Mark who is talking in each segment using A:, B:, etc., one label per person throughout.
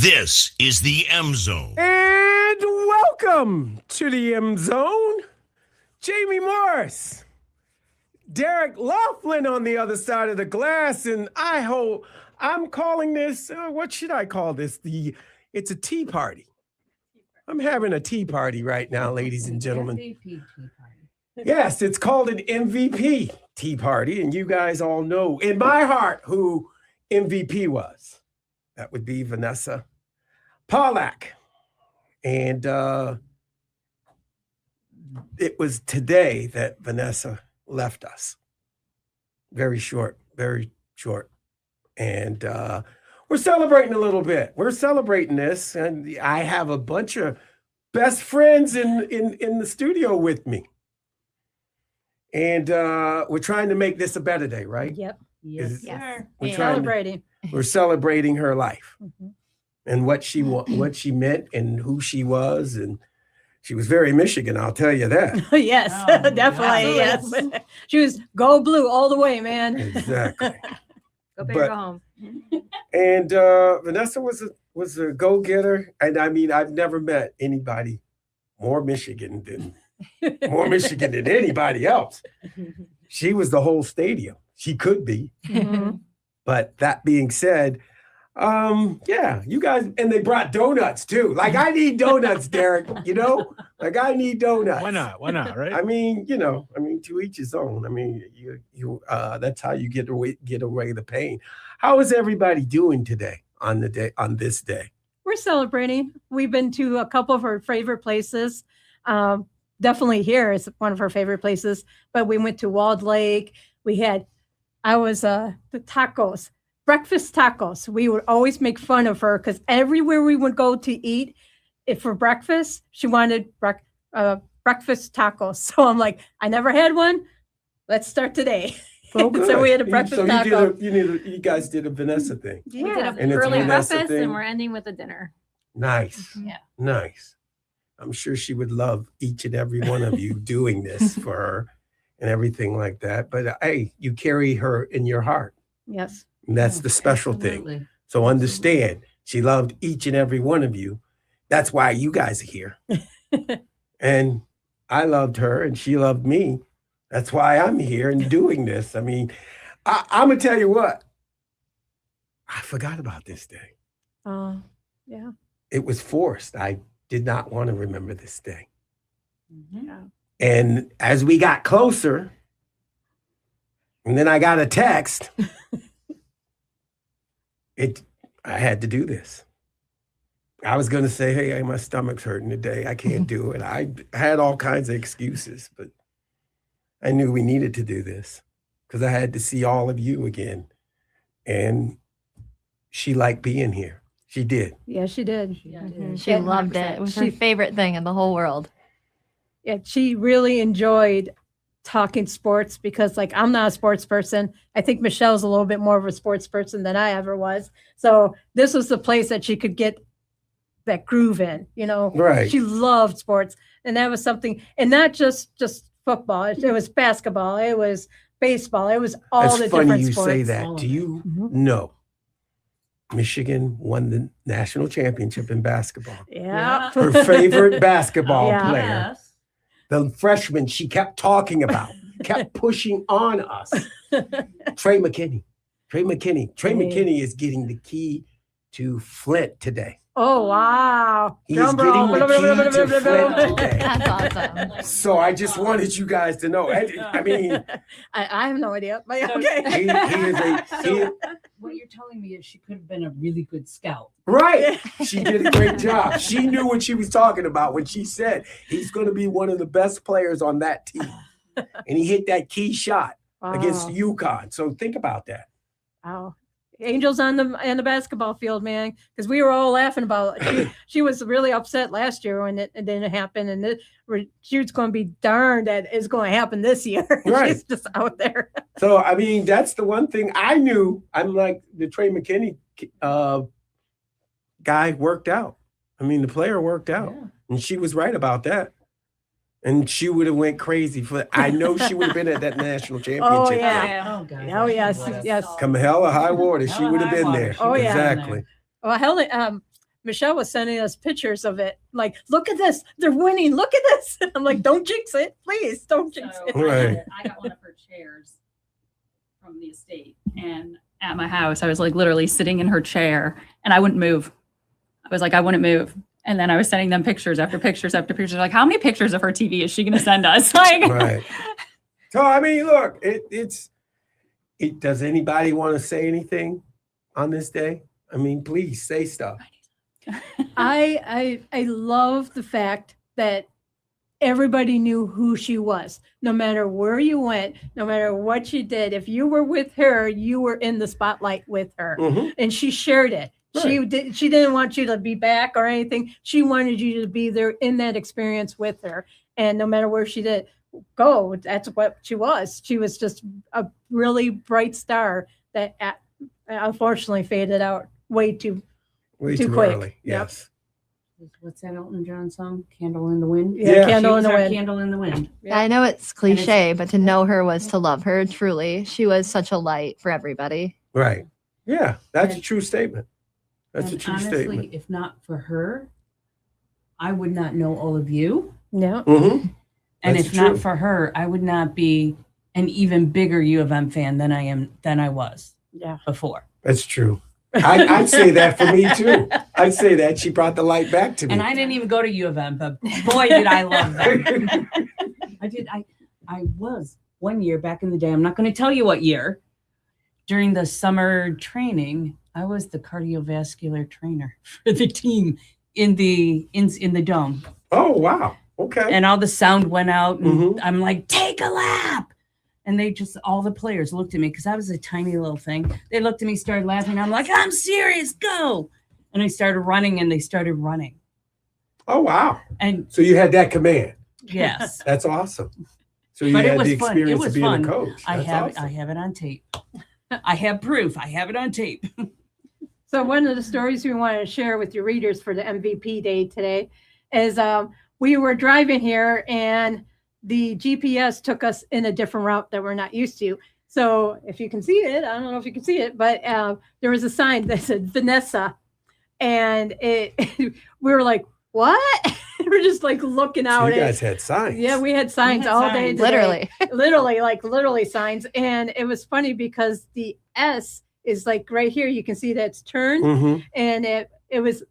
A: This is the M Zone.
B: And welcome to the M Zone. Jamie Morris, Derek Laughlin on the other side of the glass, and I'm calling this, what should I call this? It's a tea party. I'm having a tea party right now, ladies and gentlemen.
C: MVP tea party.
B: Yes, it's called an MVP tea party, and you guys all know in my heart who MVP was. That would be Vanessa Pollack. And it was today that Vanessa left us. Very short. And we're celebrating a little bit. We're celebrating this, and I have a bunch of best friends in the studio with me. And we're trying to make this a better day, right?
D: Yep.
C: Yes,
D: Yes.
B: We're
D: Celebrating.
B: We're celebrating her life
D: Mhm.
B: and what she meant and who she was, and she was very Michigan, I'll tell you that.
D: Yes,
C: Oh,
D: definitely. Yes.
C: absolutely.
D: She was go blue all the way, man.
B: Exactly.
D: Go big
B: But-
D: or go home.
B: And Vanessa was a go-getter, and I mean, I've never met anybody more Michigan than anybody else. She was the whole stadium. She could be.
D: Mhm.
B: But that being said, yeah, you guys, and they brought donuts too. Like, I need donuts, Derek, like I need donuts.
E: Why not? Why not? Right?
B: I mean, to each his own. I mean, you that's how you get away the pain. How is everybody doing today on this day?
D: We're celebrating. We've been to a couple of her favorite places. Definitely here is one of her favorite places. But we went to Walled Lake. The tacos, breakfast tacos. We would always make fun of her because everywhere we would go to eat, if for breakfast, she wanted breakfast tacos. So I'm like, I never had one. Let's start today.
B: Oh, good.
D: So we had a breakfast taco.
B: You guys did a Vanessa thing.
F: We did
D: Yeah.
F: a
B: And it's
F: early
B: Vanessa
F: breakfast
B: thing.
F: and we're ending with a dinner.
B: Nice.
F: Yeah.
B: Nice. I'm sure she would love each and every one of you doing this for her and everything like that. But hey, you carry her in your heart.
D: Yes.
B: And that's the special thing.
C: Absolutely.
B: So understand, she loved each and every one of you. That's why you guys are here. And I loved her and she loved me. That's why I'm here and doing this. I mean, I'm going to tell you what. I forgot about this day.
D: Yeah.
B: It was forced. I did not want to remember this day.
C: Mhm.
B: And as we got closer, and then I got a text, I had to do this. I was going to say, hey, my stomach's hurting today. I can't do it. I had all kinds of excuses, but I knew we needed to do this because I had to see all of you again. And she liked being here. She did.
D: Yeah, she did.
C: She
D: Mhm.
C: did.
F: She loved it. It was her
D: She-
F: favorite thing in the whole world.
D: Yeah, she really enjoyed talking sports because, like, I'm not a sports person. I think Michelle's a little bit more of a sports person than I ever was. So this was the place that she could get that groove in,
B: Right.
D: She loved sports, and that was something, and not just football. It was basketball. It was baseball. It was all
B: It's
D: the
B: funny
D: different
B: you
D: sports.
B: say that.
C: All of
B: Do
C: it.
B: you
D: Mhm.
B: know Michigan won the national championship in basketball?
D: Yeah.
B: Her favorite basketball
D: Yeah.
B: player,
C: Yes.
B: the freshman she kept talking about, kept pushing on us. Trey McKinney. Trey
D: Hey.
B: McKinney is getting the key to Flint today.
D: Oh wow!
B: He's
D: Drum
B: getting
D: roll.
B: the key to Flint today.
F: That's awesome.
B: So I just wanted you guys to know. I mean,
D: I have no idea. But
C: So-
D: okay.
B: he is
C: So what you're telling me is she could have been a really good scout.
B: right. She did a great job. She knew what she was talking about when she said he's going to be one of the best players on that team. And he hit that key shot against
D: Wow.
B: UConn. So think about that.
D: Wow. Angels on the basketball field, man, because we were all laughing about it. She was really upset last year when it didn't happen, and she was going to be darned that it's going to happen this year.
B: Right.
D: She's just out there.
B: So, I mean, that's the one thing I knew. I'm like, the Trey McKinney guy worked out. I mean, the player worked out.
C: Yeah.
B: And she was right about that. And she would have went crazy for I know she would have been at that national championship.
D: yeah.
C: Oh, God.
D: Oh, yes, yes.
B: Come hell or high water, she
C: Hell or
B: would have
C: high
B: been
C: water,
B: there.
C: she
D: Oh,
C: would've
D: yeah.
C: been
B: Exactly.
D: Well, Michelle was sending us pictures of it. Like, look at this. They're winning. Look at this. I'm like, don't jinx it. Please don't jinx
E: So
D: it.
B: Right.
E: I got one of her chairs from the estate, and at my house, I was like literally sitting in her chair, and I wouldn't move. I was like, I wouldn't move. And then I was sending them pictures after pictures after pictures. Like, how many pictures of her TV is she going to send us? Like,
B: Right. So I mean, look, does anybody want to say anything on this day? I mean, please say stuff.
D: I love the fact that everybody knew who she was. No matter where you went, no matter what you did, if you were with her, you were in the spotlight with her.
B: Mhm.
D: And she shared it. She didn't want you to be back or anything. She wanted you to be there in that experience with her. And no matter where she did go, that's what she was. She was just a really bright star that unfortunately faded out way too
B: Way too
D: quick.
B: early.
D: Yep.
B: Yes.
C: What's that Elton John song? Candle in the Wind?
B: Yeah.
D: Candle
C: She
D: in the
C: was our
D: wind.
C: Candle in the wind.
D: Yeah.
F: I know it's
C: And it's-
F: cliche, but to know her was to love her. Truly, she was such a light for everybody.
B: Right. Yeah. That's a
C: And-
B: true statement. That's a
C: And
B: true
C: honestly,
B: statement.
C: if not for her, I would not know all of you.
D: Yeah.
B: Mm-hmm.
C: And
B: That's
C: if
B: true.
C: not for her, I would not be an even bigger U of M fan than I was
D: Yeah.
C: before.
B: That's true. I'd say that for me too. I'd say that she brought the light back to me.
C: And I didn't even go to U of M, but boy, did I love them. I was one year back in the day. I'm not going to tell you what year. During the summer training, I was the cardiovascular trainer for the team in the dome.
B: Oh wow. Okay.
C: And all the sound went out, and
B: Mhm.
C: I'm like, take a lap. And all the players looked at me because I was a tiny little thing. They looked at me, started laughing. I'm like, I'm serious, go. And I started running, and they started running.
B: Oh wow.
C: And
B: So you had that command.
C: yes,
B: That's awesome. So you
C: But it
B: had
C: was
B: the
C: fun. It
B: experience
C: was
B: of being
C: fun.
B: a coach.
C: I
B: That's
C: have
B: awesome.
C: it on tape. I have proof. I have it on tape.
D: So one of the stories we wanted to share with your readers for the MVP day today is we were driving here and the GPS took us in a different route that we're not used to. So if you can see it, I don't know if you can see it, but there was a sign that said Vanessa, and we were like, what? We're just like looking
B: So
D: out
B: you
D: at
B: guys had signs.
D: Yeah, we had signs
C: had
D: all day.
C: signs.
D: today.
F: Literally.
D: literally signs. And it was funny because the S is like right here. You can see that it's turned.
B: Mhm.
D: And it was,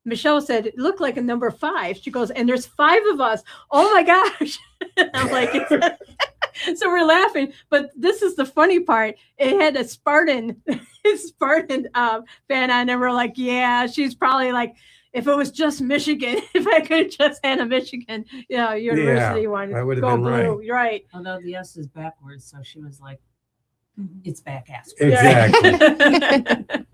D: Michelle said, it looked like a number 5. She goes, and there's 5 of us. Oh my gosh. I'm like, so we're laughing. But this is the funny part. It had a Spartan fan on, and we're like, yeah, she's probably like, if it was just Michigan, if I could just had a Michigan, university one,
B: that would've
D: go
B: been
D: blue. You're right.
C: Although the S is backwards, so she was like, it's back ass.
B: Exactly.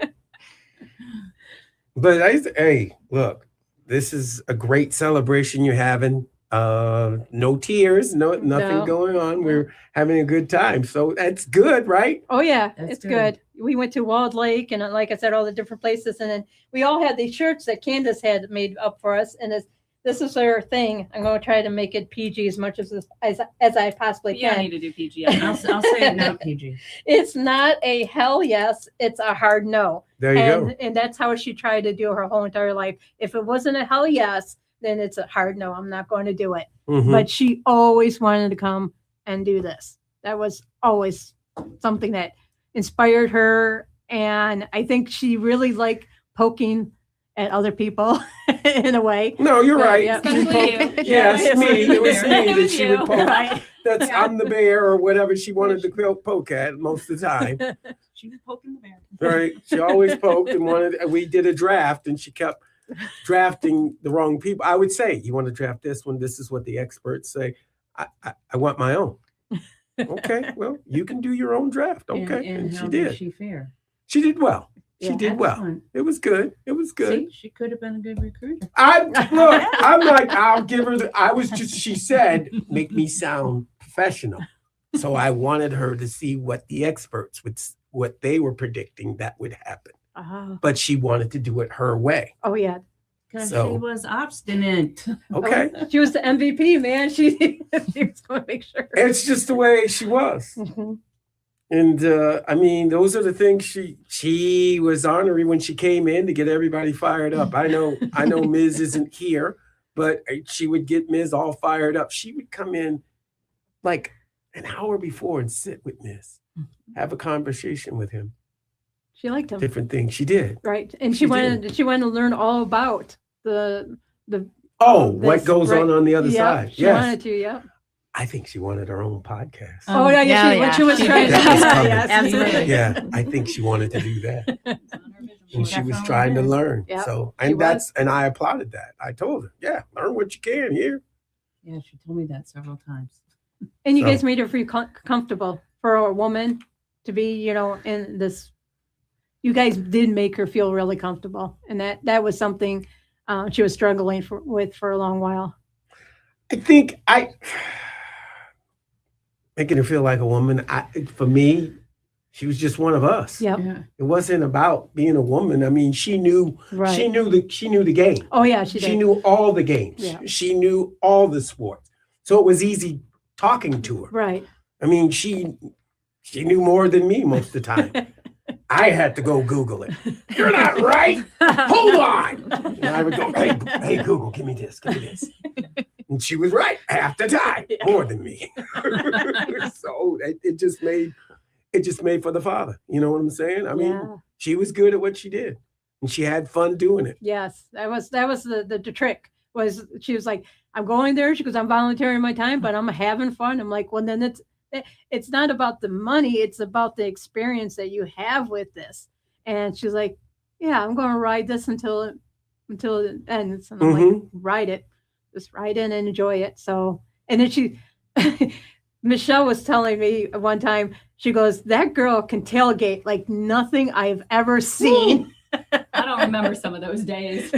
B: But hey, look, this is a great celebration you're having. No tears, nothing
D: No.
B: going on. We're having a good time. So that's good, right?
D: Oh yeah,
C: That's
D: it's good.
C: good.
D: We went to Walled Lake and like I said, all the different places. And then we all had these shirts that Candace had made up for us. And this is her thing. I'm going to try to make it PG as much as I possibly
E: yeah, I
D: can.
E: need to do PG.
C: I'll say it now, PG.
D: It's not a hell yes. It's a hard no.
B: There you go.
D: And that's how she tried to do her whole entire life. If it wasn't a hell yes, then it's a hard no. I'm not going to do it.
B: Mhm.
D: But she always wanted to come and do this. That was always something that inspired her. And I think she really liked poking at other people in a way.
B: No, you're
D: But,
B: right.
D: yeah.
B: She
E: Especially
B: poked-
E: you.
B: Yes,
D: Yeah,
B: me. It was me
E: It
B: that
E: was
B: she
E: you.
B: would poke.
D: Right.
B: That's I'm the bear or whatever she wanted to poke at most of the time.
C: She was poking the bear.
B: Right? She always poked and wanted. We did a draft, and she kept drafting the wrong people. I would say, "You want to draft this one? This is what the experts say." I want my own. Okay, well, you can do your own draft. Okay, and
C: how
B: she did.
C: She fare.
B: She did well. She
D: Yeah,
B: did well.
C: Excellent.
B: It was good. It was good.
C: See, she could have been a good recruiter.
B: I'm like, I'll give her she said, make me sound professional. So I wanted her to see what the experts what they were predicting that would happen.
D: Oh,
B: But she wanted to do it her way.
D: oh yeah.
C: Because
B: So-
C: she was obstinate.
B: Okay.
D: She was the MVP, man. She was going to make sure.
B: It's just the way she was.
D: Mhm.
B: And I mean, those are the things she was ornery when she came in to get everybody fired up. I know Ms. isn't here, but she would get Ms. all fired up. She would come in like an hour before and sit with Ms. Have a conversation with him.
D: She liked him.
B: Different things she did.
D: Right. And
B: She
D: she wanted to learn all about the
B: What
D: this,
B: goes
D: right.
B: on the other
D: Yeah,
B: side?
D: she
B: Yes.
D: wanted to, yeah.
B: I think she wanted her own podcast.
D: Oh, yeah,
F: yeah,
D: when she was
C: She
D: trying to
C: did.
B: That was coming.
D: yes.
F: Absolutely.
B: Yeah, I think she wanted to do that. And she was
C: definitely
B: trying to
C: did.
B: learn.
D: Yeah,
B: So,
D: she
B: and I applauded that. I told her, yeah, learn what you can here.
C: Yeah, she told me that several times.
D: And you
B: So-
D: guys made her feel comfortable for a woman to be, you know, in this. You guys did make her feel really comfortable, and that was something she was struggling with for a long while.
B: I think making her feel like a woman. For me, she was just one of us.
D: Yep.
C: Yeah.
B: It wasn't about being a woman. I mean, she knew
D: Right.
B: she knew the game.
D: Oh yeah, she did.
B: She knew all the games.
D: Yeah.
B: She knew all the sports. So it was easy talking to her.
D: Right.
B: I mean, she knew more than me most of the time. I had to go Google it. You're not right. Hold on. And I would go, hey, Google, give me this. And she was right half the time, more than me. So it just made for the father. You know what I'm saying? I mean,
D: Yeah.
B: she was good at what she did, and she had fun doing it.
D: Yes, that was the trick. Was she was like, I'm going there. She goes, I'm volunteering my time, but I'm having fun. I'm like, well, then it's not about the money. It's about the experience that you have with this. And she's like, yeah, I'm going to ride this until it ends. And I'm like, ride it, just ride in and enjoy it. So, and then Michelle was telling me one time, she goes, that girl can tailgate like nothing I've ever seen.
E: I don't remember some of those days.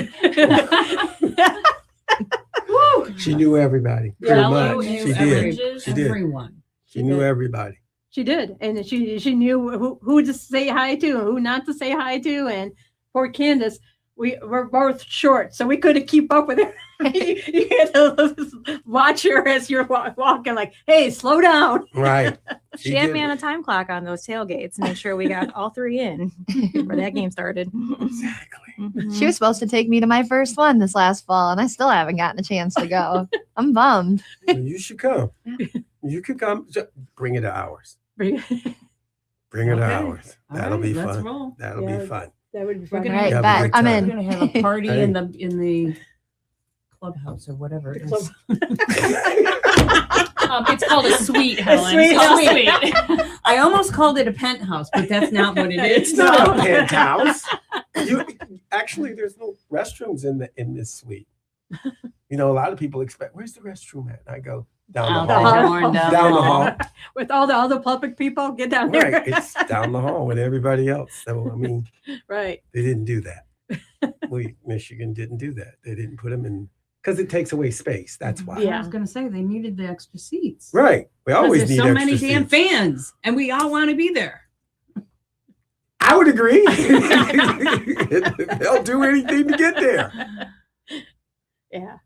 B: She knew everybody.
D: Yeah.
B: Pretty
E: Jello
B: much.
E: knew
B: She did.
E: every-
B: She did.
C: Everyone.
B: She knew everybody.
D: She did, and she knew who to say hi to and who not to say hi to. And poor Candace, we were both short, so we couldn't keep up with her. You had to watch her as you're walking, like, "Hey, slow down."
B: Right.
G: She had
B: did
G: me on
B: it.
G: a time clock on those tailgates to make sure we got all three in before that game started.
B: Exactly.
G: Mhm.
F: She was supposed to take me to my first one this last fall, and I still haven't gotten a chance to go. I'm bummed.
B: Well, you should come. You could come. Bring it to ours. Bring it to
C: Okay.
B: ours.
C: All
B: That'll
C: right,
B: be
C: let's
B: fun.
C: roll.
B: That'll
D: Yeah.
B: be fun.
D: That would be
C: We're
D: fun.
C: gonna
F: Right,
B: have a
F: bet.
B: great
F: I'm
B: time.
C: We're
F: in.
C: gonna have a party
B: Hey.
C: in the clubhouse or whatever it is.
E: It's called a suite, Helen.
D: suite.
E: It's a suite.
C: I almost called it a penthouse, but that's not what it is.
B: It's not a penthouse. Actually, there's no restrooms in this suite. You know, a lot of people expect, where's the restroom at? And I go down
C: Out
B: the
C: the
B: hall.
C: door and down
B: Down
C: the
B: the
C: hall.
B: hall.
D: With all the other public people, get down there.
B: Right. It's down the hall with everybody else. So I mean,
D: Right.
B: they didn't do that. Michigan didn't do that. They didn't put them in because it takes away space. That's why.
D: Yeah.
C: I was gonna say they needed the extra seats.
B: Right. We
C: 'Cause
B: always
C: there's
B: need
C: so
B: extra
C: many damn
B: seats.
C: fans, and we all want to be there.
B: I would agree. They'll do anything to get there.
D: Yeah.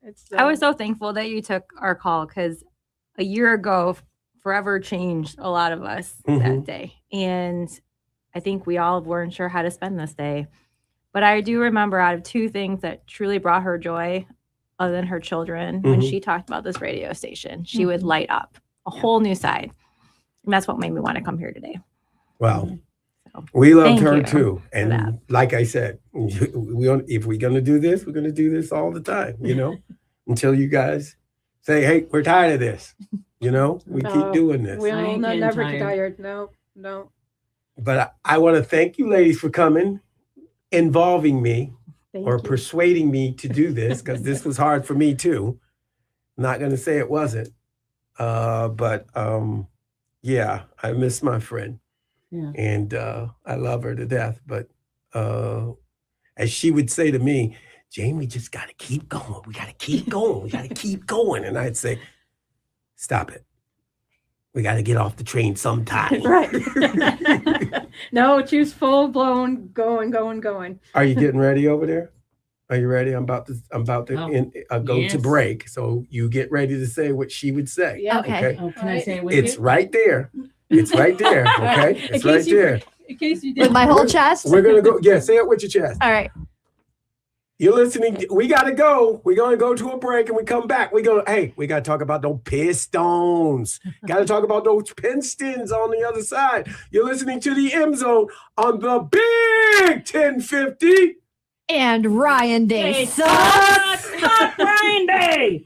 D: It's.
G: I was so thankful that you took our call because a year ago, forever changed a lot of us
B: Mhm.
G: that day. And I think we all weren't sure how to spend this day. But I do remember out of two things that truly brought her joy, other than her children, when
B: Mhm.
G: she talked about this radio station, she would light up a whole new side. And that's what made me want to come here today.
B: Well,
G: So,
B: we loved
G: thank
B: her
G: you
B: too.
G: for
B: And
G: that.
B: like I said, if we're going to do this, we're going to do this all the time, you know, until you guys say, hey, we're tired of this. You know, we keep
D: No,
B: doing this.
D: We
C: I
D: will
C: ain't
D: not
C: getting
D: never get
C: tired.
D: tired. No, no.
B: But I want to thank you ladies for coming, involving me
D: Thank
B: or
D: you.
B: persuading me to do this because this was hard for me too. Not going to say it wasn't. But yeah, I miss my friend.
C: Yeah.
B: And I love her to death. But as she would say to me, Jamie, just got to keep going. We got to keep going. We got to keep going. And I'd say, stop it. We got to get off the train sometime.
D: Right. No, choose full blown going.
B: Are you getting ready over there? Are you ready? I'm about to
C: Oh,
B: go
C: yes.
B: to break. So you get ready to say what she would say.
D: Yeah.
F: Okay.
C: Oh, can I
F: Right.
C: say it with
B: It's
C: you?
B: right there. It's right there. Okay,
D: In
B: it's right
D: case you-
B: there.
D: In case you
F: With
D: didn't.
F: my whole chest.
B: We're gonna go. Yeah, say it with your chest.
F: All right.
B: You're listening. We gotta go. We're gonna go to a break, and we come back. We gotta talk about those Pistons. Gotta talk about those Pistons on the other side. You're listening to the M Zone on the Big 1050.
F: And Ryan Day
C: Hey,
F: sucks.
C: Stop Ryan Day!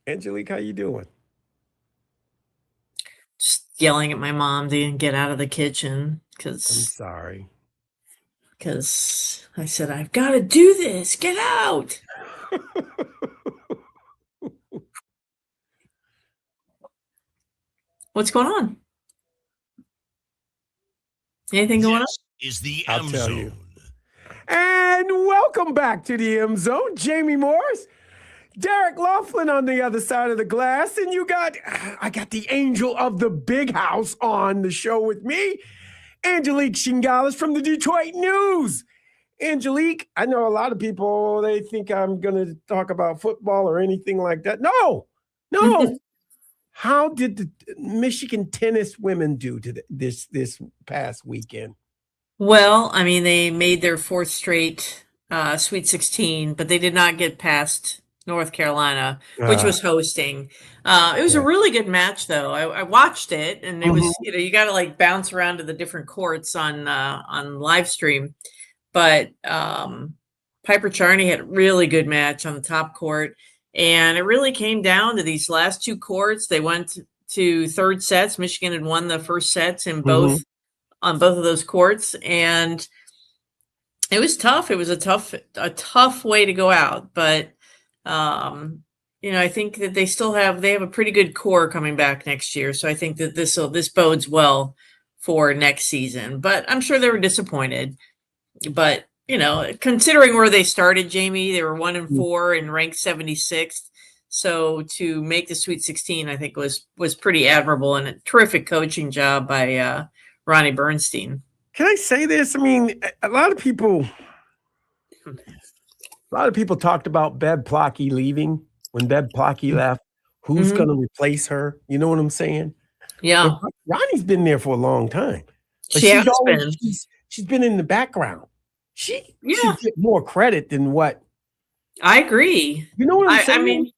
B: Angelique, how you doing?
H: Just yelling at my mom to get out of the kitchen
B: I'm sorry.
H: I said, I've got to do this. Get out. What's going on? Anything going on?
A: This is the
B: I'll
A: M
B: tell you.
A: Zone.
B: And welcome back to the M Zone. Jamie Morris, Derek Laughlin on the other side of the glass, and I got the angel of the big house on the show with me, Angelique Shingales from the Detroit News. Angelique, I know a lot of people, they think I'm going to talk about football or anything like that. No. How did the Michigan tennis women do to this past weekend?
H: Well, I mean, they made their fourth straight Sweet 16, but they did not get past North Carolina, which was hosting. It was a really good match, though. I watched it, and it was, you got to like bounce around to the different courts on live stream. But Piper Charney had a really good match on the top court, and it really came down to these last two courts. They went to third sets. Michigan had won the first sets in both on both of those courts, and it was tough. It was a tough way to go out, but I think that they have a pretty good core coming back next year. So I think that this bodes well for next season. But I'm sure they were disappointed. But considering where they started, Jamie, they were 1-4 and ranked 76th. So to make the Sweet 16, I think was pretty admirable, and a terrific coaching job by Ronnie Bernstein.
B: Can I say this? I mean, a lot of people talked about Bev Plotky leaving. When Bev Plotky left, who's going to replace her? You know what I'm saying?
H: Yeah.
B: But Ronnie's been there for a long time. But she's been in the background. She should get more credit than what.
H: I agree.
B: You know what I'm saying?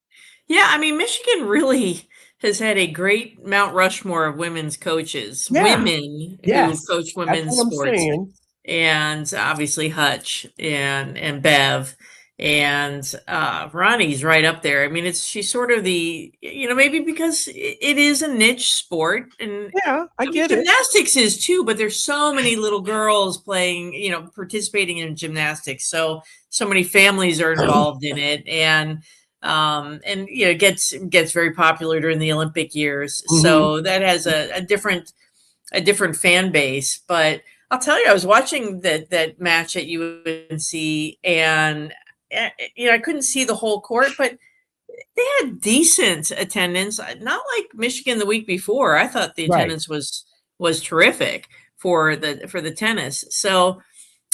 H: I mean, Michigan really has had a great Mount Rushmore of women's coaches, women who coach women's sports, and obviously Hutch and Bev, and Ronnie's right up there. I mean, she's sort of the, maybe because it is a niche sport, and
B: I get it.
H: Gymnastics is too, but there's so many little girls playing, participating in gymnastics. So many families are involved in it, and it gets very popular during the Olympic years. So that has a different fan base. But I'll tell you, I was watching that match at UNC, and I couldn't see the whole court, but they had decent attendance. Not like Michigan the week before. I thought the attendance was terrific for the tennis. So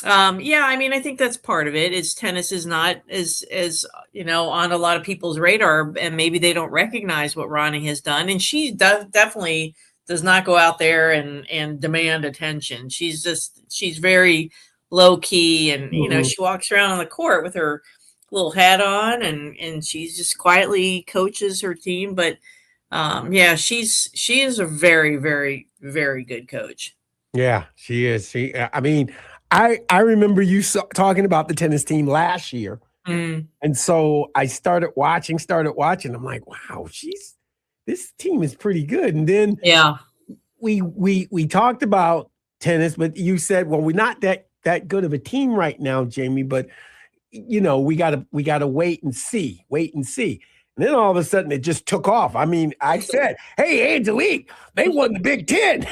H: I mean, I think that's part of it. Is tennis is not as on a lot of people's radar, and maybe they don't recognize what Ronnie has done. And she definitely does not go out there and demand attention. She's very low key, and she walks around on the court with her little hat on, and she's just quietly coaches her team. But she is a very, very, very good coach.
B: Yeah, she is. I mean, I remember you talking about the tennis team last year. And so I started watching. I'm like, wow, this team is pretty good. And then we talked about tennis, but you said, well, we're not that good of a team right now, Jamie, but we gotta wait and see. And then all of a sudden it just took off. I mean, I said, hey, Angelique, they won the Big Ten.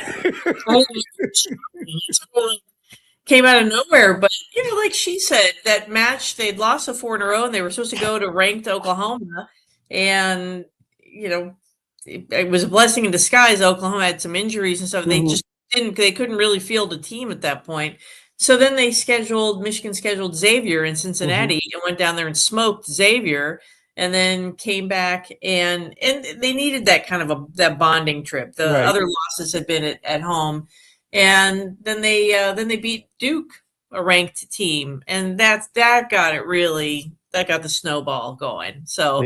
H: Came out of nowhere, but like she said, that match they'd lost 4 in a row, and they were supposed to go to ranked Oklahoma, and it was a blessing in disguise. Oklahoma had some injuries and stuff. They just couldn't really field a team at that point. So then Michigan scheduled Xavier in Cincinnati and went down there and smoked Xavier, and then came back and they needed that kind of that bonding trip. The other losses had been at home. And then they beat Duke, a ranked team, and that got the snowball going. So,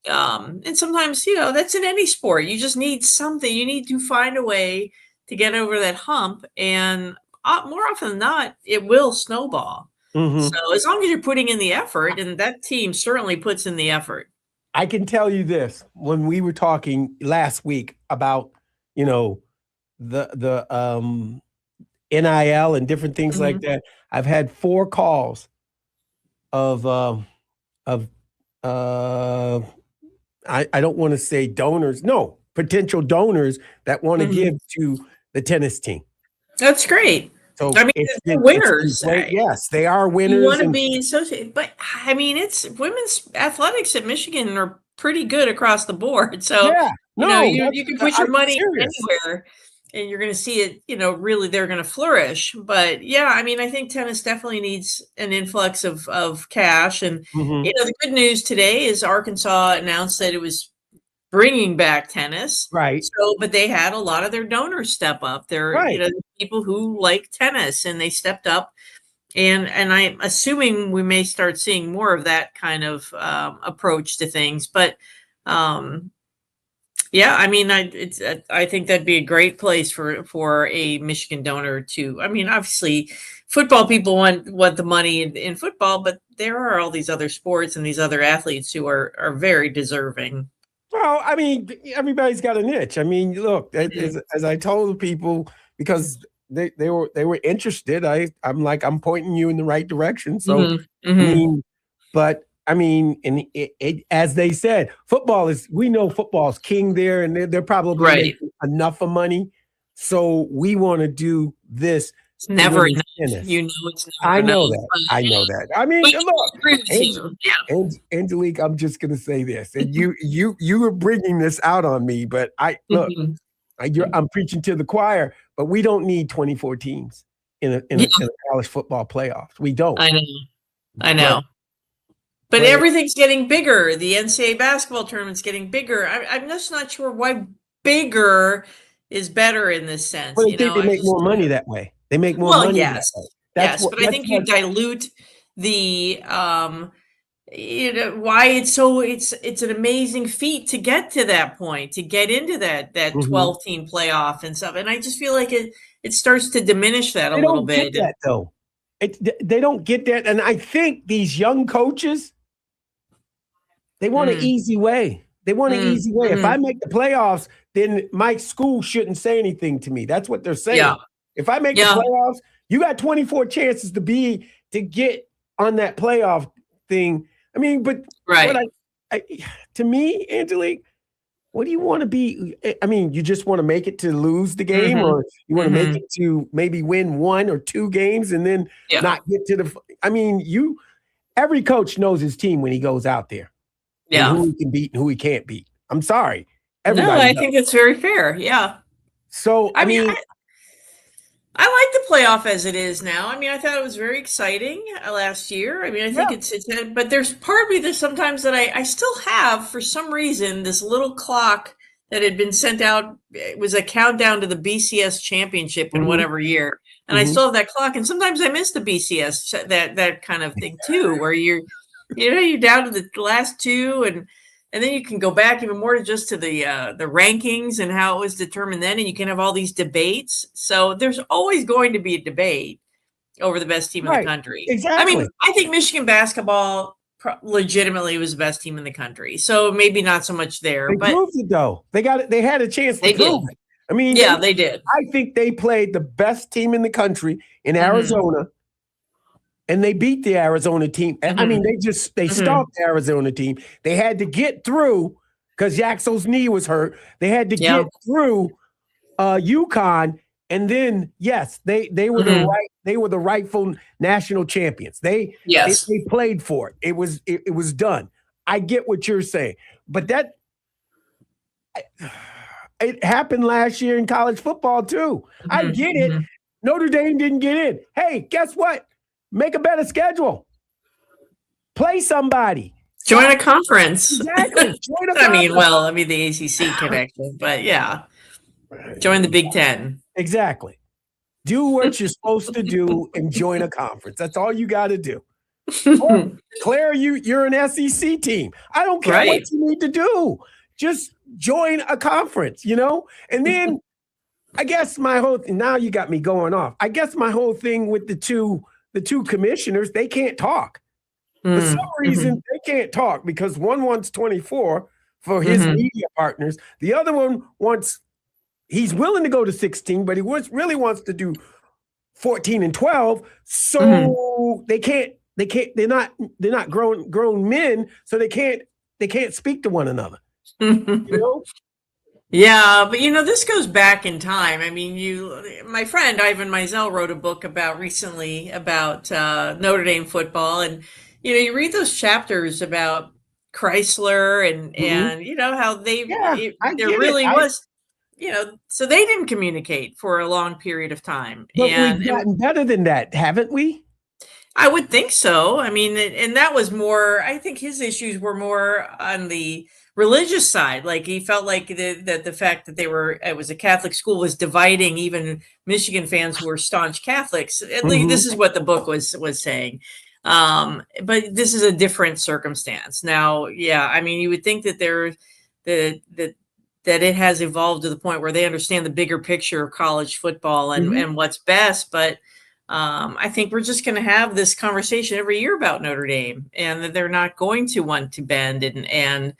H: and sometimes that's in any sport. You just need something. You need to find a way to get over that hump, and more often than not, it will snowball. So as long as you're putting in the effort, and that team certainly puts in the effort.
B: I can tell you this: when we were talking last week about, the NIL and different things like that, I've had 4 calls of I don't want to say donors, no, potential donors that want to give to the tennis team.
H: That's great.
B: So
H: I mean, they're winners.
B: Yes, they are winners.
H: You want to be associated, but I mean, it's women's athletics at Michigan are pretty good across the board. So
B: Yeah,
H: you can put your money anywhere, and you're going to see it. Really, they're going to flourish. But yeah, I mean, I think tennis definitely needs an influx of cash. And the good news today is Arkansas announced that it was bringing back tennis.
B: Right.
H: So, but they had a lot of their donors step up. They're people who like tennis, and they stepped up. And I'm assuming we may start seeing more of that kind of approach to things. But yeah, I mean, I think that'd be a great place for a Michigan donor to. I mean, obviously, football people want the money in football, but there are all these other sports and these other athletes who are very deserving.
B: Well, I mean, everybody's got a niche. I mean, look, as I told people, because they were interested. I'm pointing you in the right direction. So I mean, but I mean, and as they said, we know football's king there, and they're probably making enough of money. So we want to do this.
H: It's never enough. It's never
B: I know
H: enough.
B: that. I know that. I mean, look, Angelique, I'm just gonna say this, and you were bringing this out on me, but I'm preaching to the choir. But we don't need 24 teams in a college football playoffs. We don't.
H: I know. But everything's getting bigger. The NCAA basketball tournament's getting bigger. I'm just not sure why bigger is better in this sense.
B: Well, I think they make more money that way. They make more money.
H: Yes, but I think you dilute the why it's an amazing feat to get to that point, to get into that 12 team playoff and stuff. And I just feel like it starts to diminish that a little bit.
B: Get that, though. They don't get that, and I think these young coaches, they want an easy way. They want an easy way. If I make the playoffs, then my school shouldn't say anything to me. That's what they're saying. Yeah. If I make the playoffs, you got 24 chances to get on that playoff thing. I mean, but to me, Angelique, what do you want to be? I mean, you just want to make it to lose the game, or you want to make it to maybe win 1 or 2 games and then not get to the. I mean, every coach knows his team when he goes out there. Yeah, who he can beat and who he can't beat. I'm sorry, everybody.
H: I think it's very fair. Yeah.
B: So I mean,
H: I like the playoff as it is now. I mean, I thought it was very exciting last year. I mean, I think it's but there's part of me that sometimes that I still have, for some reason, this little clock that had been sent out. It was a countdown to the BCS championship in whatever year. And I still have that clock. And sometimes I miss the BCS, that kind of thing too, where you're down to the last 2, and then you can go back even more to the rankings and how it was determined then, and you can have all these debates. So there's always going to be a debate over the best team in the country.
B: Exactly.
H: I mean, I think Michigan basketball legitimately was the best team in the country. So maybe not so much there.
B: They proved it though. They got it. They had a chance to prove it. I mean,
H: they did.
B: I think they played the best team in the country in Arizona. And they beat the Arizona team. I mean, they stopped the Arizona team. They had to get through because Yaxel's knee was hurt. They had to get through UConn, and then they were the rightful national champions. They played for it. It was done. I get what you're saying, but it happened last year in college football too. I get it. Notre Dame didn't get in. Hey, guess what? Make a better schedule. Play somebody.
H: Join a conference.
B: Exactly.
H: The ACC connection, but join the Big Ten.
B: Exactly. Do what you're supposed to do and join a conference. That's all you got to do. Claire, you're an SEC team. I don't care what you need to do. Just join a conference, And then I guess now you got me going off. I guess my whole thing with the two commissioners, they can't talk. For some
H: Mm,
B: reason, they can't talk because one wants 24 for his
H: Mhm.
B: media partners. The other one he's willing to go to 16, but he really wants to do 14 and 12. So they're not grown men, so they can't speak to one another. You know?
H: Yeah, but this goes back in time. I mean, my friend Ivan Meisel wrote a book recently about Notre Dame football, and you read those chapters about Chrysler and
B: Mhm.
H: how
B: Yeah, I
H: there
B: get it.
H: really was, so they didn't communicate for a long period of time,
B: But we've
H: and
B: gotten better than that, haven't we?
H: I would think so. I mean, and that was more, I think his issues were more on the religious side. Like he felt like the fact that it was a Catholic school was dividing even Michigan fans who were staunch Catholics. At least
B: Mhm.
H: this is what the book was saying. But this is a different circumstance. Now, yeah, I mean, you would think that that it has evolved to the point where they understand the bigger picture of college football
B: Mhm.
H: and what's best, but I think we're just going to have this conversation every year about Notre Dame, and that they're not going to want to bend and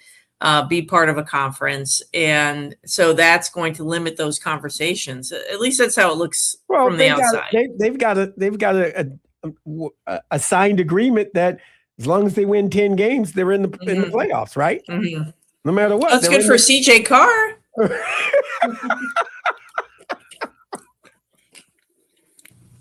H: be part of a conference, and so that's going to limit those conversations. At least that's how it looks
B: Well,
H: from the outside.
B: they've got a signed agreement that as long as they win 10 games, they're in the
H: Mhm.
B: playoffs, right?
H: Mhm.
B: No matter what.
H: That's
B: they're
H: good
B: in
H: for CJ Carr.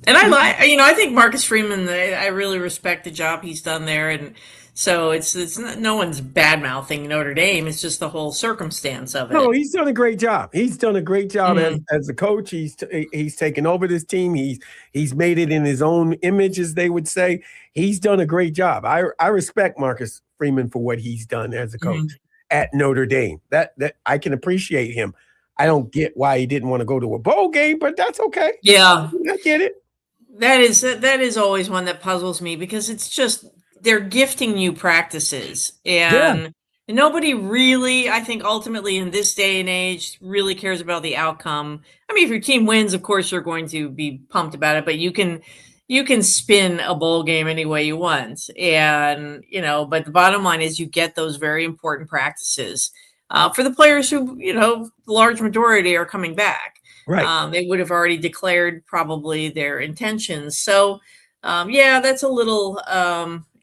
H: And I think Marcus Freeman, I really respect the job he's done there. And so it's not, no one's bad mouthing Notre Dame. It's just the whole circumstance of it.
B: No, he's done a great job. He's done a great job
H: Mhm.
B: as a coach. He's taken over this team. He's made it in his own image, as they would say. He's done a great job. I respect Marcus Freeman for what he's done as a coach
H: Mhm.
B: at Notre Dame. That I can appreciate him. I don't get why he didn't want to go to a bowl game, but that's okay.
H: Yeah.
B: I get it.
H: That is always one that puzzles me, because it's just they're gifting you practices, and nobody really, I think, ultimately in this day and age really cares about the outcome. I mean, if your team wins, of course you're going to be pumped about it, but you can spin a bowl game any way you want, and but the bottom line is you get those very important practices for the players who the large majority are coming back.
B: Right.
H: They would have already declared probably their intentions. So, yeah, that's a little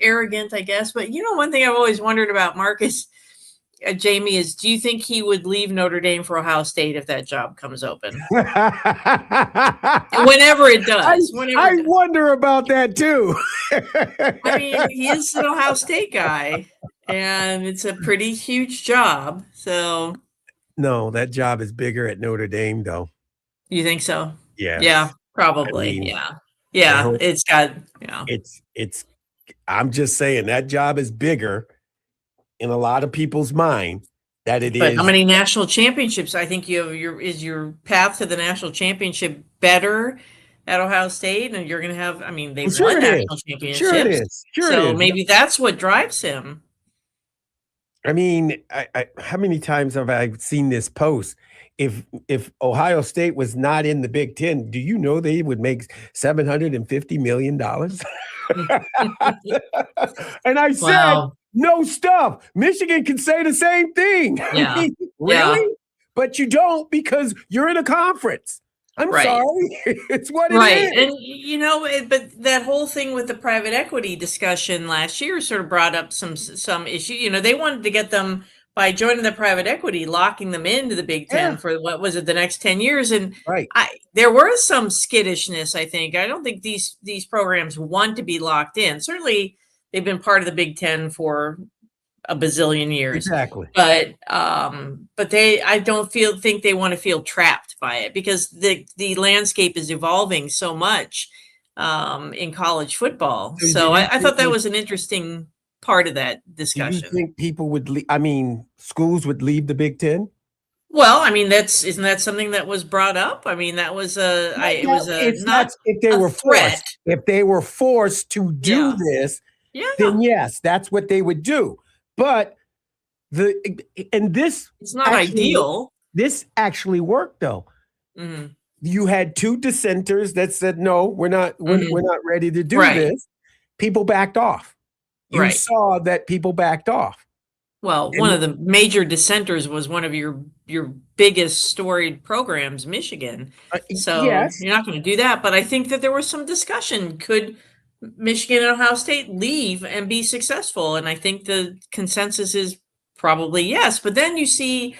H: arrogant, I guess. But one thing I've always wondered about Marcus, Jamie, is do you think he would leave Notre Dame for Ohio State if that job comes open? Whenever it does.
B: I wonder about that too.
H: I mean, he is an Ohio State guy, and it's a pretty huge job. So,
B: No, that job is bigger at Notre Dame, though.
H: you think so?
B: Yes.
H: Yeah, probably.
B: I mean,
H: yeah.
B: hope-
H: It's got,
B: It's I'm just saying that job is bigger in a lot of people's mind that it
H: But
B: is.
H: how many national championships? I think you have your path to the national championship better at Ohio State, and you're going to have. I mean, they've
B: Sure
H: won
B: it is.
H: national championships.
B: Sure it is. Sure
H: so
B: it is.
H: maybe that's what drives him.
B: I mean, how many times have I seen this post? If Ohio State was not in the Big Ten, do you know they would make $750 million? And I said,
H: Wow.
B: no stuff. Michigan can say the same thing. I
H: Yeah.
B: mean, really? But you don't, because you're in a conference. I'm
H: Right.
B: sorry. It's what it
H: Right.
B: is.
H: And but that whole thing with the private equity discussion last year sort of brought up some issue. They wanted to get them, by joining the private equity, locking them into the Big Ten
B: Yeah.
H: for what was it, the next 10 years. And
B: Right.
H: there was some skittishness, I think. I don't think these programs want to be locked in. Certainly they've been part of the Big Ten for a bazillion years.
B: Exactly.
H: But I don't think they want to feel trapped by it, because the landscape is evolving so much in college football.
B: So
H: So
B: do you
H: I thought that
B: think-
H: was an interesting part of that
B: Do you
H: discussion.
B: think people would schools would leave the Big Ten?
H: Well, I mean, isn't that something that was brought up? I mean, that was
B: It's
H: not
B: if they
H: a
B: were
H: threat.
B: forced. If they were forced to do
H: Yeah.
B: this,
H: Yeah,
B: then yes, that's what they would do. But this
H: it's not
B: actually-
H: ideal.
B: this actually worked though.
H: Mhm.
B: You had two dissenters that said no, we're not
H: Mhm.
B: we're not ready to do
H: Right.
B: this. People backed off. you
H: Right.
B: saw that people backed off.
H: Well, one of the major dissenters was one of your biggest storied programs, Michigan. So
B: yes,
H: you're not going to do that. But I think that there was some discussion. Could Michigan and Ohio State leave and be successful? And I think the consensus is probably yes. But then you see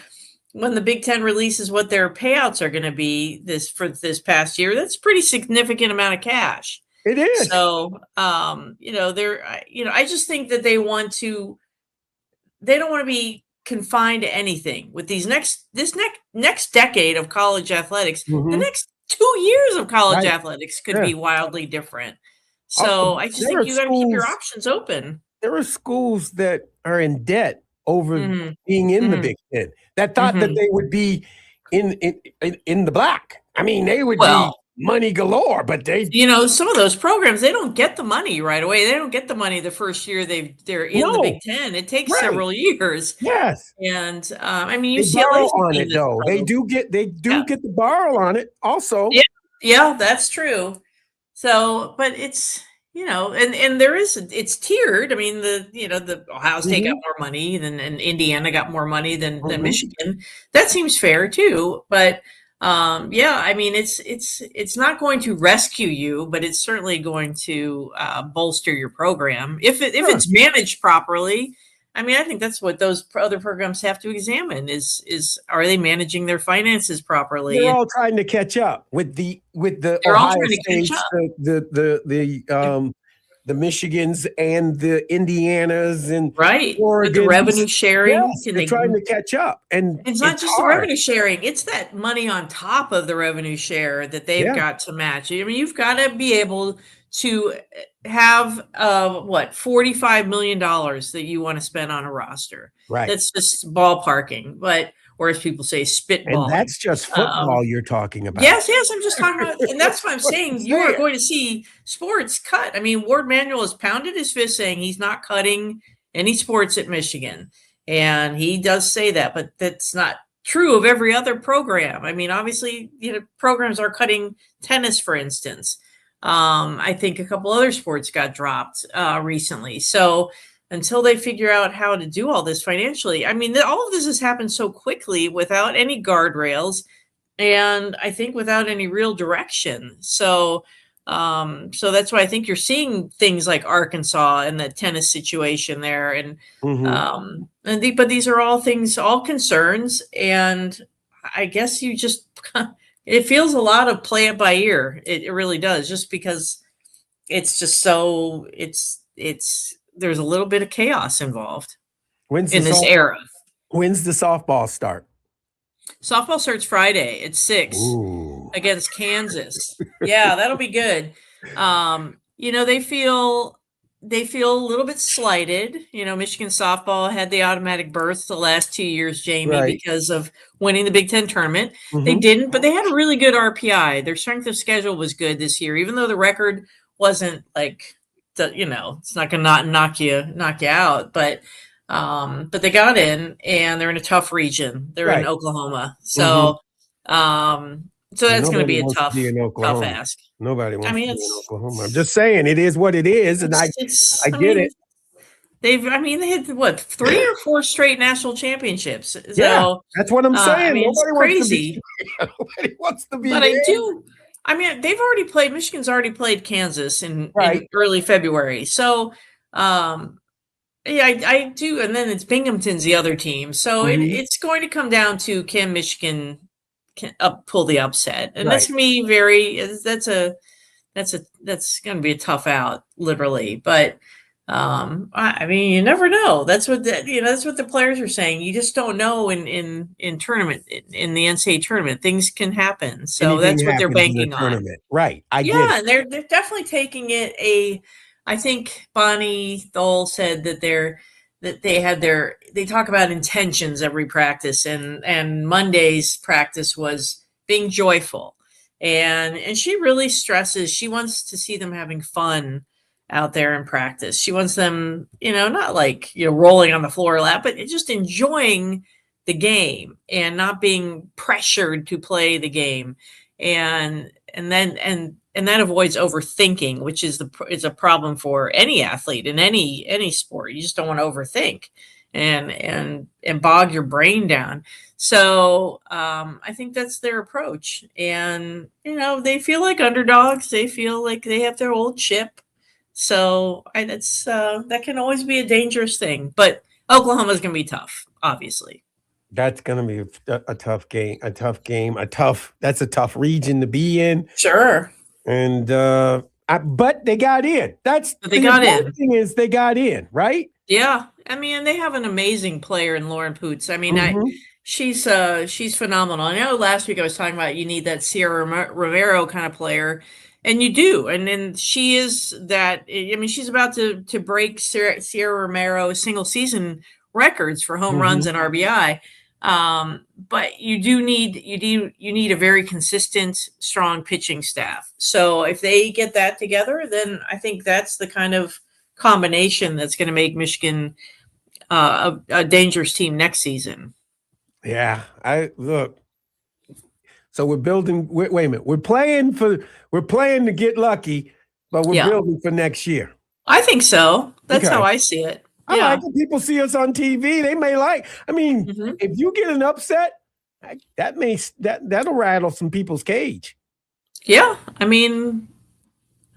H: when the Big Ten releases what their payouts are going to be for this past year, that's a pretty significant amount of cash.
B: it is.
H: So, I just think that they don't want to be confined to anything with this next decade of college athletics. The
B: Mhm.
H: next 2 years of college
B: Right.
H: athletics could
B: Yeah.
H: be wildly different. So I just
B: there
H: think
B: are
H: you got to keep your
B: schools-
H: options open.
B: There are schools that are in debt over
H: Mhm.
B: being in the
H: Mhm.
B: Big Ten that thought that
H: Mhm.
B: they would be in the black. I mean, they would be
H: Well,
B: money galore, but they
H: some of those programs, they don't get the money right away. They don't get the money the first year they're in the
B: No.
H: Big Ten. It takes
B: Right.
H: several years.
B: yes.
H: And you
B: They
H: see
B: borrow on it though. They
H: Yeah.
B: do get the borrow on it also.
H: Yeah. Yeah, that's true. So, but it's, and it's tiered. I mean, the Ohio State got more money and Indiana got more money than
B: Mhm.
H: Michigan. That seems fair too. But I mean, it's not going to rescue you, but it's certainly going to bolster your program if it's managed properly. I mean, I think that's what those other programs have to examine is are they managing their finances properly?
B: They're all trying to catch up with the
H: They're all
B: Ohio
H: trying to catch
B: States,
H: up.
B: the Michigans and the Indianas and
H: Right. With the
B: Oregons.
H: revenue sharing.
B: Yes,
H: can
B: they're
H: they-
B: trying to catch up, and
H: It's not just the
B: hard.
H: revenue sharing, it's that money on top of the revenue share that they've
B: Yeah.
H: got to match. I mean, you've got to be able to have $45 million that you want to spend on a roster.
B: Right,
H: That's just ballparking, or as people say, spitballing.
B: and that's just football you're talking about.
H: Yes, I'm just talking about, and that's what I'm saying. You are
B: saying.
H: going to see sports cut. I mean, Ward Manuel has pounded his fist saying he's not cutting any sports at Michigan. And he does say that, but that's not true of every other program. I mean, obviously, programs are cutting tennis, for instance. I think a couple other sports got dropped recently. So until they figure out how to do all this financially, I mean, all of this has happened so quickly without any guardrails, and I think without any real direction. So that's why I think you're seeing things like Arkansas and the tennis situation there, and
B: Mhm.
H: but these are all concerns, and I guess you just it feels a lot of play it by ear. It really does, just because it's just so there's a little bit of chaos involved
B: When's
H: in
B: the
H: this
B: soft-
H: era.
B: When's the softball start?
H: Softball starts Friday at 6
B: Ooh.
H: against Kansas. Yeah, that'll be good. They feel a little bit slighted. Michigan softball had the automatic berth the last 2 years, Jamie,
B: Right.
H: because of winning the Big Ten tournament. They
B: Mhm.
H: didn't, but they had a really good RPI. Their strength of schedule was good this year, even though the record wasn't like it's not going to knock you out, but they got in, and they're in a tough region. They're
B: Right.
H: in Oklahoma, so that's going to be a
B: Nobody wants
H: tough
B: in Oklahoma.
H: ask.
B: Nobody wants
H: mean,
B: to be in
H: it's-
B: Oklahoma. I'm just saying it is what it is, and I get it.
H: They had what 3 or 4 straight national championships. So,
B: Yeah, that's what I'm saying.
H: it's crazy.
B: Nobody wants to be
H: But
B: there.
H: they've already played. Michigan's already played Kansas in
B: Right.
H: early February. So, I do. And then it's Binghamton's the other team. So
B: Mhm.
H: it's going to come down to can Michigan pull the upset, and that's
B: Right.
H: going to be that's going to be a tough out, literally. But I mean, you never know. That's what the players are saying. You just don't know in tournament, in the NCAA tournament, things can happen. So
B: Anything
H: that's what they're
B: happens in the
H: banking on.
B: tournament. Right. I get
H: Yeah,
B: it.
H: and they're definitely taking it. I think Bonnie Thole said that they talk about intentions every practice, and Monday's practice was being joyful, and she really stresses she wants to see them having fun out there in practice. She wants them, not like rolling on the floor a lot, but just enjoying the game and not being pressured to play the game, and and that avoids overthinking, which is a problem for any athlete in any sport. You just don't want to overthink and bog your brain down. So I think that's their approach, and they feel like underdogs. They feel like they have their old chip. So that can always be a dangerous thing. But Oklahoma's going to be tough, obviously.
B: That's going to be a tough game. That's a tough region to be in.
H: Sure.
B: And but they got in.
H: They got in.
B: Thing is they got in, right?
H: Yeah, I mean, they have an amazing player in Lauren Poots. I mean, she's phenomenal. I know last week I was talking about you need that Sierra Romero kind of player, and you do. And then she is that. I mean, she's about to break Sierra Romero's single season records for home runs and RBI. But you need a very consistent, strong pitching staff. So if they get that together, then I think that's the kind of combination that's going to make Michigan a dangerous team next season.
B: Yeah, look. So we're building. Wait a minute. We're playing to get lucky, but we're building for next year.
H: I think so. That's how I see it.
B: I like it. People see us on TV. They may like. I mean, if you get an upset, that'll rattle some people's cage.
H: Yeah, I mean,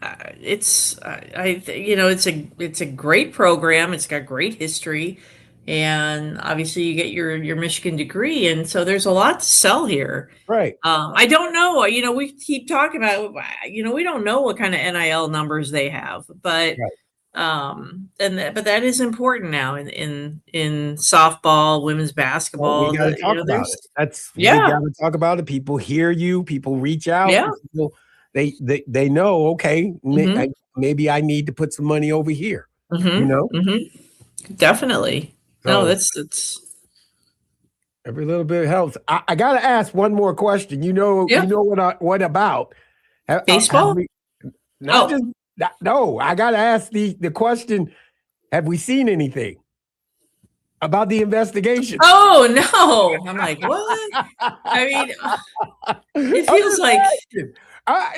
H: it's a great program. It's got great history, and obviously you get your Michigan degree, and so there's a lot to sell here.
B: Right.
H: I don't know. We keep talking about. We don't know what kind of NIL numbers they have, but. Right. But that is important now in softball, women's basketball.
B: Well, we got to talk about it. We got to talk about it. People hear you. People reach out.
H: Yeah.
B: People, they know. Okay, maybe I need to put some money over here.
H: Definitely.
B: So,
H: no, that's
B: every little bit helps. I got to ask one more question. You know what about
H: baseball?
B: No, I got to ask the question, have we seen anything about the investigation?
H: Oh, no. I'm like, what? I mean, it feels like...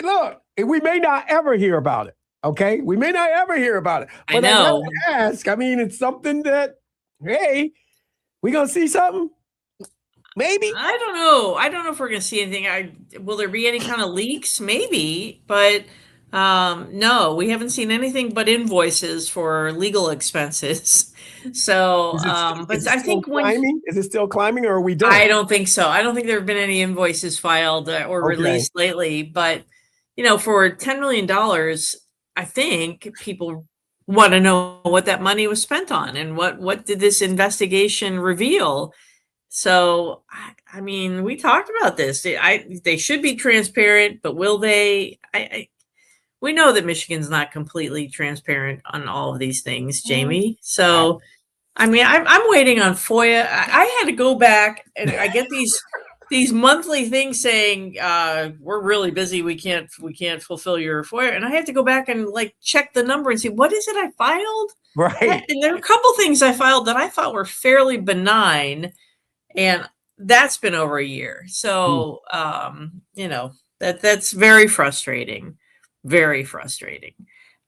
B: Look, we may not ever hear about it, okay? We may not ever hear about it. But
H: I know.
B: I gotta ask. I mean, it's something that, hey, we going to see something? Maybe.
H: I don't know. I don't know if we're going to see anything. Will there be any kind of leaks? Maybe, but... no, we haven't seen anything but invoices for legal expenses. So, but I think
B: is it still climbing, or are we done?
H: I don't think so. I don't think there have been any invoices filed or released lately. But for $10 million, I think people want to know what that money was spent on and what did this investigation reveal. So, I mean, we talked about this. They should be transparent, but will they? We know that Michigan's not completely transparent on all of these things, Jamie. So, I mean, I'm waiting on FOIA. I had to go back, and I get these monthly things saying we're really busy. We can't fulfill your FOIA, and I have to go back and check the number and see what is it I filed.
B: Right.
H: And there are a couple things I filed that I thought were fairly benign, and that's been over a year. So, that's very frustrating. Very frustrating.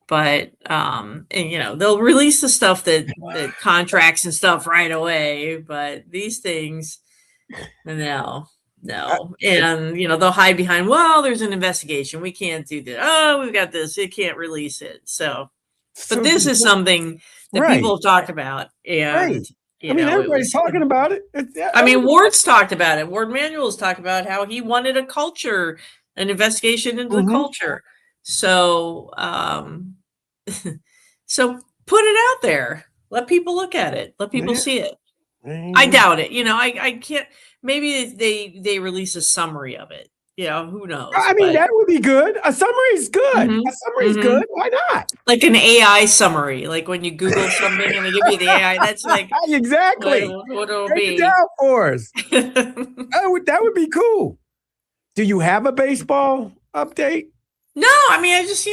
H: But they'll release the stuff that contracts and stuff right away, but these things no. And they'll hide behind, well, there's an investigation, we can't do that, oh, we've got this, it can't release it. So but this is something that people have talked about, and
B: everybody's talking about it.
H: Ward's talked about it. Ward Manuel's talked about how he wanted an investigation into the culture. So, so put it out there. Let people look at it. Let people see it. I doubt it. I can't. Maybe they release a summary of it. Who knows?
B: That would be good. A summary is good. A summary is good. Why not?
H: Like an AI summary, like when you Google something and they give you the AI. That's like
B: exactly
H: what it'll
B: Break
H: be.
B: It down for us. That would be cool. Do you have a baseball update?
H: No, I just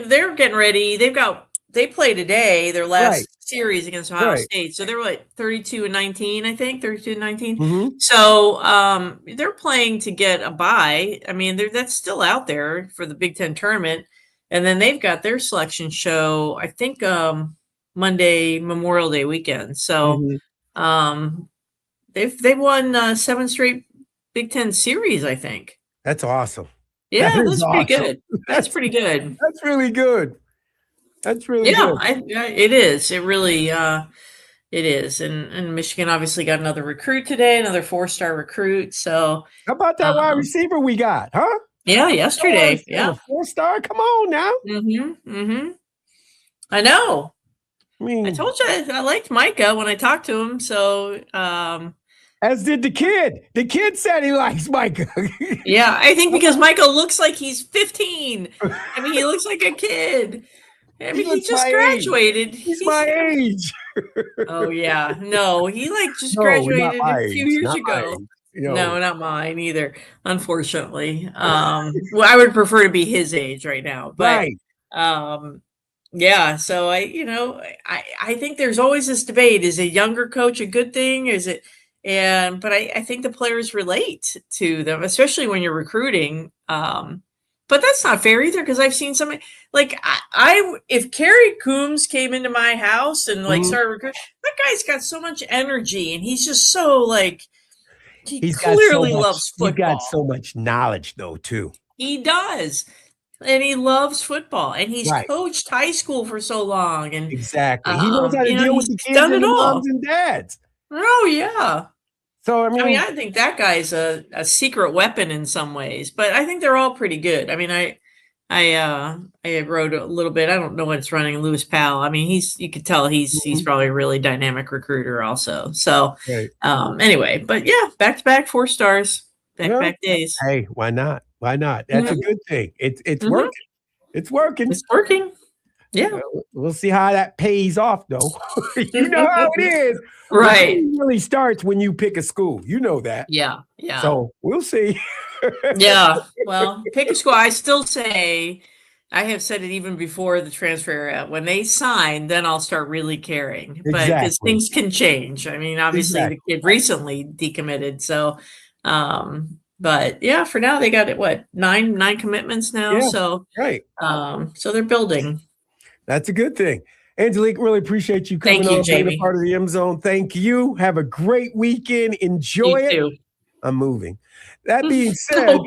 H: they're getting ready. They've got they play today, their last
B: Right.
H: series against Ohio
B: Right.
H: State. So they're like 32-19, I think, 32-19.
B: Mm-hmm.
H: So they're playing to get a bye. I mean, that's still out there for the Big Ten tournament. And then they've got their selection show, I think, Monday, Memorial Day weekend. So they've won 7 straight Big Ten series, I think.
B: That's awesome.
H: Yeah,
B: That is
H: that's pretty
B: awesome.
H: good. That's pretty good.
B: That's really good. That's really
H: Yeah,
B: good.
H: it is. It really it is. And Michigan obviously got another recruit today, another 4-star recruit. So
B: How about that wide receiver we got, huh?
H: yeah, yesterday. Yeah.
B: A 4-star. Come on now.
H: I know.
B: I mean,
H: I told you I liked Micah when I talked to him. So
B: as did the kid. The kid said he likes Micah.
H: yeah, I think because Michael looks like he's 15. I mean, he looks like a kid. I mean, he
B: looks
H: just
B: my
H: graduated.
B: He's my age.
H: Oh yeah, no, he like just
B: No,
H: graduated
B: not my
H: a few
B: age,
H: years
B: not my
H: ago.
B: age. You know,
H: No, not mine either. Unfortunately, well, I would prefer to be his age right now. But
B: right.
H: yeah. So I think there's always this debate: is a younger coach a good thing? Is it? But I think the players relate to them, especially when you're recruiting. But that's not fair either, because I've seen some like if Kerry Coombs came into my house and like started recruiting, that guy's got so much energy and he's just so like he clearly loves football.
B: He's got so much knowledge though too.
H: He does. And he loves football, and he's coached high school for so long, and
B: exactly he knows how to deal with the kids and the moms and dads.
H: Oh yeah.
B: So I mean,
H: I think that guy's a secret weapon in some ways, but I think they're all pretty good. I mean, I wrote a little bit. I don't know what's running Lewis Powell. I mean, you could tell he's probably a really dynamic recruiter also. So anyway, but yeah, back-to-back 4 stars, back days.
B: Hey, why not? Why not? That's a good thing. It's working. It's working.
H: It's working. Yeah.
B: We'll see how that pays off though. You know how it is.
H: Right.
B: It really starts when you pick a school. You know that.
H: Yeah. Yeah.
B: So we'll see.
H: Yeah. Well, pick a school. I still say, I have said it even before the transfer era. When they sign, then I'll start really caring. But because things can change. I mean, obviously the kid recently decommitted. So, but yeah, for now they got it. What, nine commitments now?
B: Yeah,
H: so so they're building.
B: That's a good thing. Angelique, really appreciate you coming on, being a part of the M Zone. Thank you. Have a great weekend. Enjoy it.
H: Too.
B: I'm moving. That being said,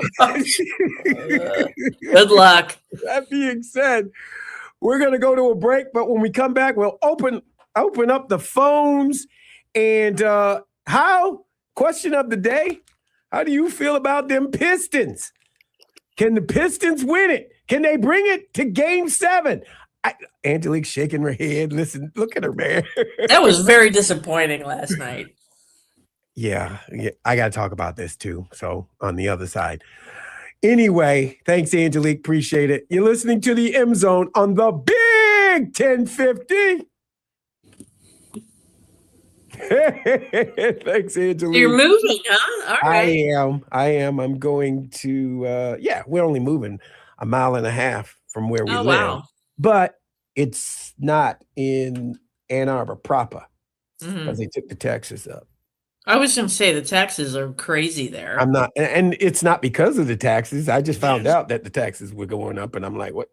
H: good luck.
B: That being said, we're gonna go to a break, but when we come back, we'll open up the phones. And question of the day: how do you feel about them Pistons? Can the Pistons win it? Can they bring it to Game 7? Angelique's shaking her head. Listen, look at her, man.
H: That was very disappointing last night.
B: Yeah, I got to talk about this too. So on the other side. Anyway, thanks, Angelique. Appreciate it. You're listening to the M Zone on the Big 1050. Thanks, Angelique.
H: You're moving, huh? All right.
B: I am. I'm going to, we're only moving a mile and a half from where we live.
H: Wow.
B: But it's not in Ann Arbor proper because they took the taxes up.
H: I was going to say the taxes are crazy there.
B: I'm not, and it's not because of the taxes. I just found out that the taxes were going up, and I'm like, what?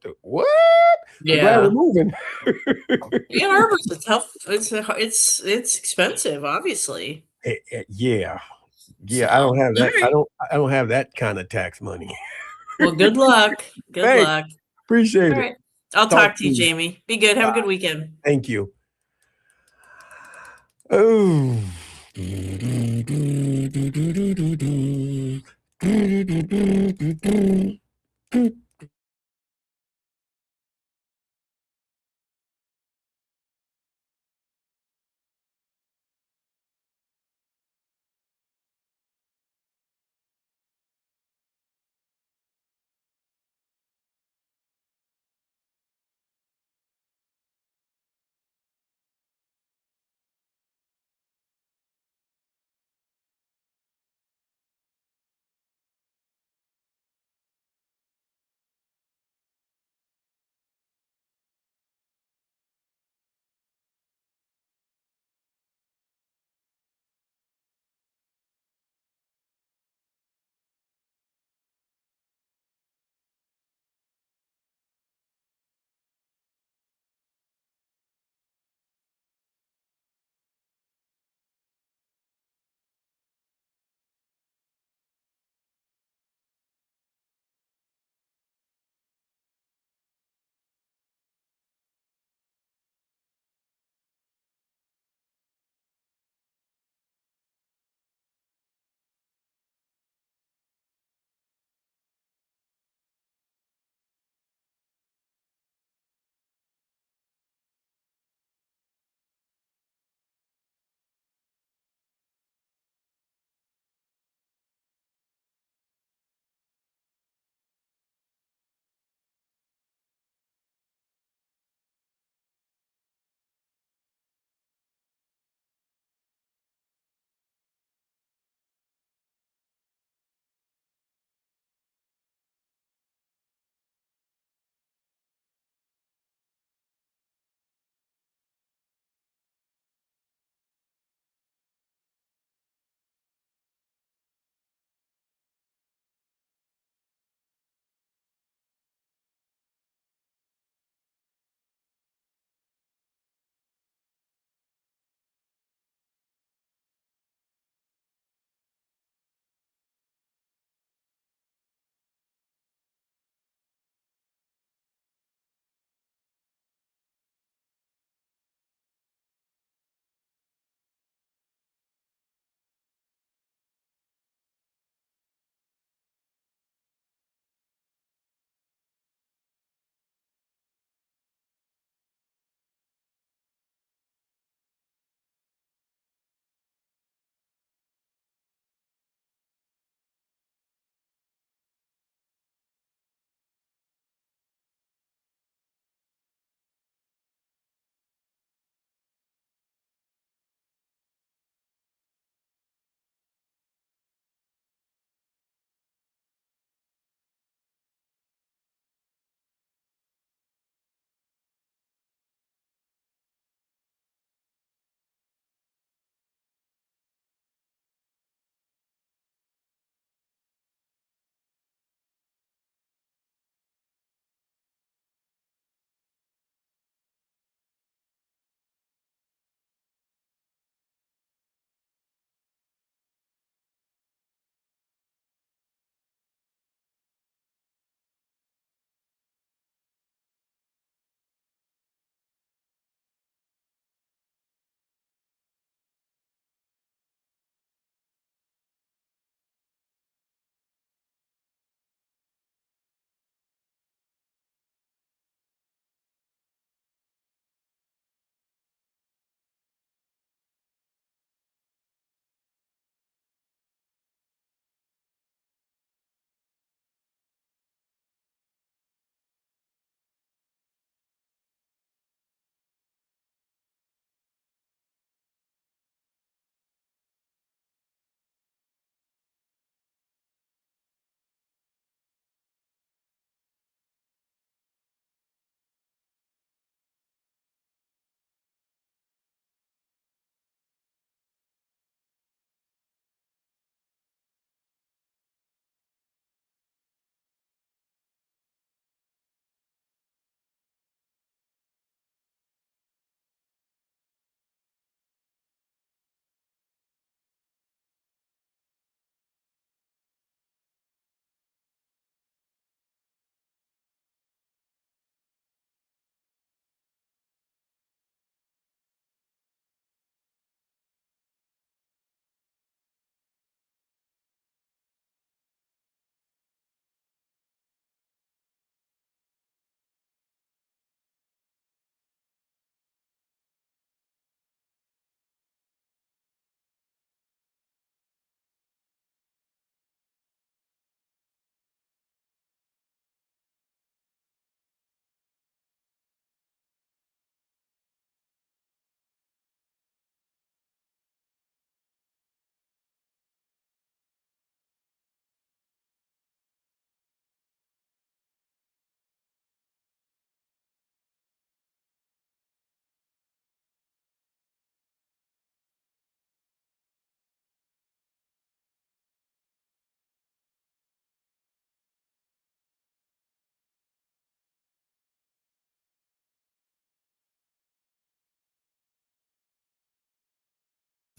H: Yeah,
B: I'm glad we're moving.
H: Ann Arbor's a tough. It's expensive, obviously.
B: Yeah. I don't have that. Right. I don't have that kind of tax money.
H: Well, good luck. Good luck.
B: Appreciate it.
H: Right. I'll talk to you, Jamie. Be good. Have a good weekend.
B: Thank you. Oh.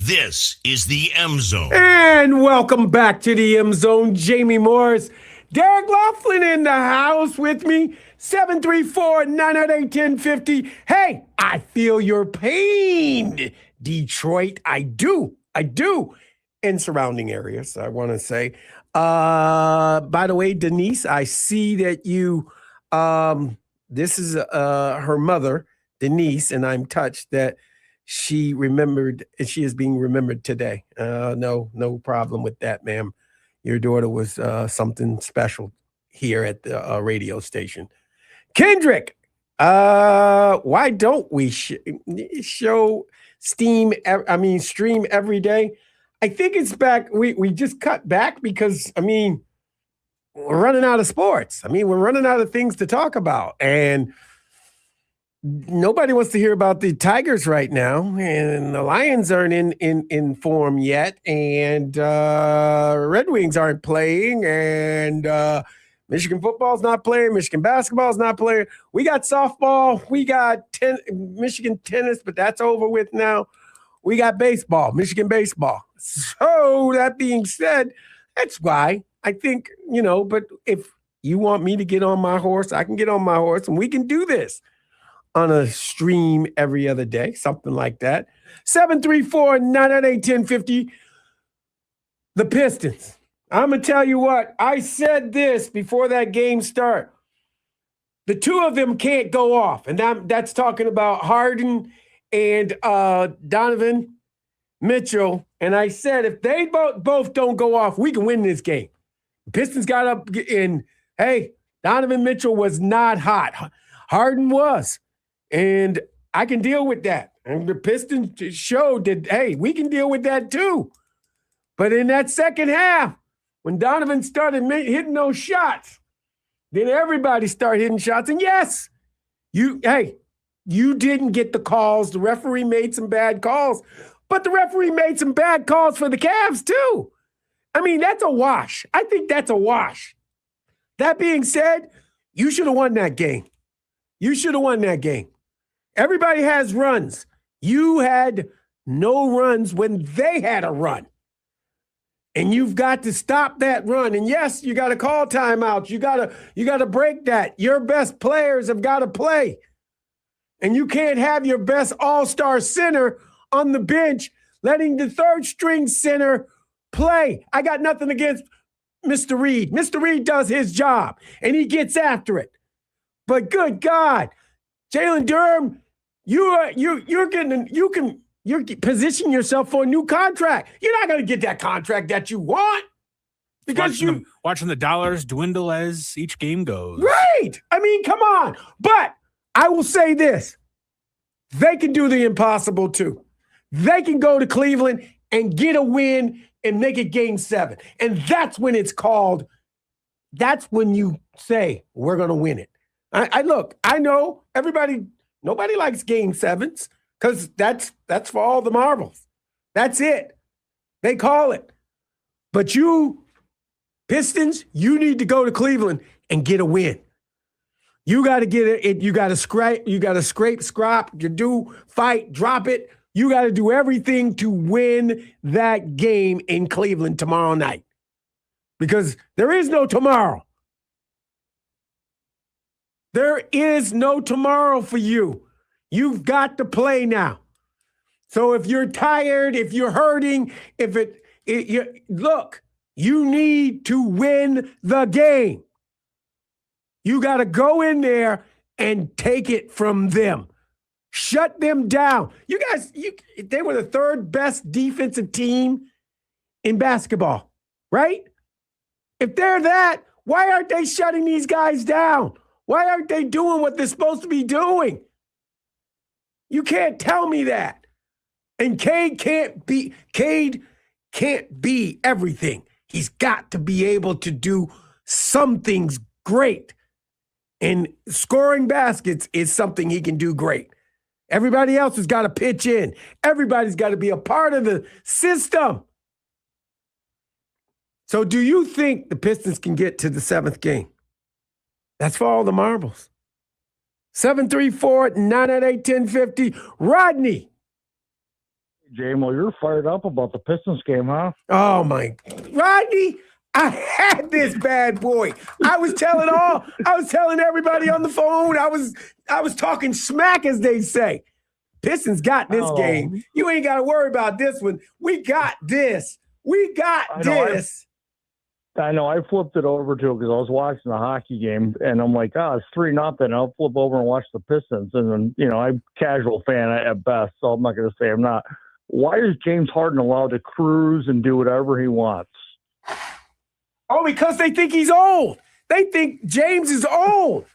A: This is the M Zone.
B: And welcome back to the M Zone. Jamie Morris, Derek Laughlin in the house with me. 734-998-1050. Hey, I feel your pain, Detroit. I do. In surrounding areas, I want to say. By the way, Denise, I see that you, this is her mother, Denise, and I'm touched that she remembered, and she is being remembered today. No problem with that, ma'am. Your daughter was something special here at the radio station. Kendrick, why don't we show stream every day? I think it's back. We just cut back because, we're running out of sports. We're running out of things to talk about. And nobody wants to hear about the Tigers right now. And the Lions aren't in form yet. And Red Wings aren't playing. And Michigan football's not playing. Michigan basketball's not playing. We got softball. We got Michigan tennis, but that's over with now. We got baseball, Michigan baseball. So that being said, that's why I think, but if you want me to get on my horse, I can get on my horse and we can do this on a stream every other day, something like that. 734-998-1050. The Pistons. I'm going to tell you what, I said this before that game start. The two of them can't go off, and that's talking about Harden and Donovan Mitchell. And I said, if they both don't go off, we can win this game. Pistons got up and, hey, Donovan Mitchell was not hot. Harden was. And I can deal with that. And the Pistons showed that, hey, we can deal with that too. But in that second half, when Donovan started hitting those shots, then everybody started hitting shots. And yes, you didn't get the calls. The referee made some bad calls, but the referee made some bad calls for the Cavs too. That's a wash. I think that's a wash. That being said, you should have won that game. Everybody has runs. You had no runs when they had a run. And you've got to stop that run. And yes, you got to call timeouts. You got to break that. Your best players have got to play. And you can't have your best all-star center on the bench letting the third string center play. I got nothing against Mr. Reed. Mr. Reed does his job and he gets after it. But good God, Jalen Durham, you're positioning yourself for a new contract. You're not going to get that contract that you want because
I: watching the dollars dwindle as each game goes.
B: Right. Come on. But I will say this. They can do the impossible too. They can go to Cleveland and get a win and make it game 7. And that's when it's called, that's when you say, we're going to win it. I know nobody likes game 7s because that's for all the marbles. That's it. They call it. But you, Pistons, you need to go to Cleveland and get a win. You got to get it. You got to scrape. You got to scrap. You do fight, drop it. You got to do everything to win that game in Cleveland tomorrow night because there is no tomorrow. There is no tomorrow for you. You've got to play now. So if you're tired, if you're hurting, look, you need to win the game. You got to go in there and take it from them. Shut them down. You guys, they were the third best defensive team in basketball, right? If they're that, why aren't they shutting these guys down? Why aren't they doing what they're supposed to be doing? You can't tell me that. And Cade can't be everything. He's got to be able to do some things great. And scoring baskets is something he can do great. Everybody else has got to pitch in. Everybody's got to be a part of the system. So do you think the Pistons can get to the 7th game? That's for all the marbles. 734-998-1050. Rodney.
J: J-Mo, you're fired up about the Pistons game, huh?
B: Oh my, Rodney, I had this bad boy. I was telling everybody on the phone. I was talking smack, as they say. Pistons got this game. You ain't got to worry about this one. We got this. We got this.
J: I know. I flipped it over to because I was watching the hockey game, and I'm like, it's 3-0. I'll flip over and watch the Pistons. And then, I'm a casual fan at best, so I'm not going to say I'm not. Why is James Harden allowed to cruise and do whatever he wants?
B: Oh, because they think he's old. They think James is old.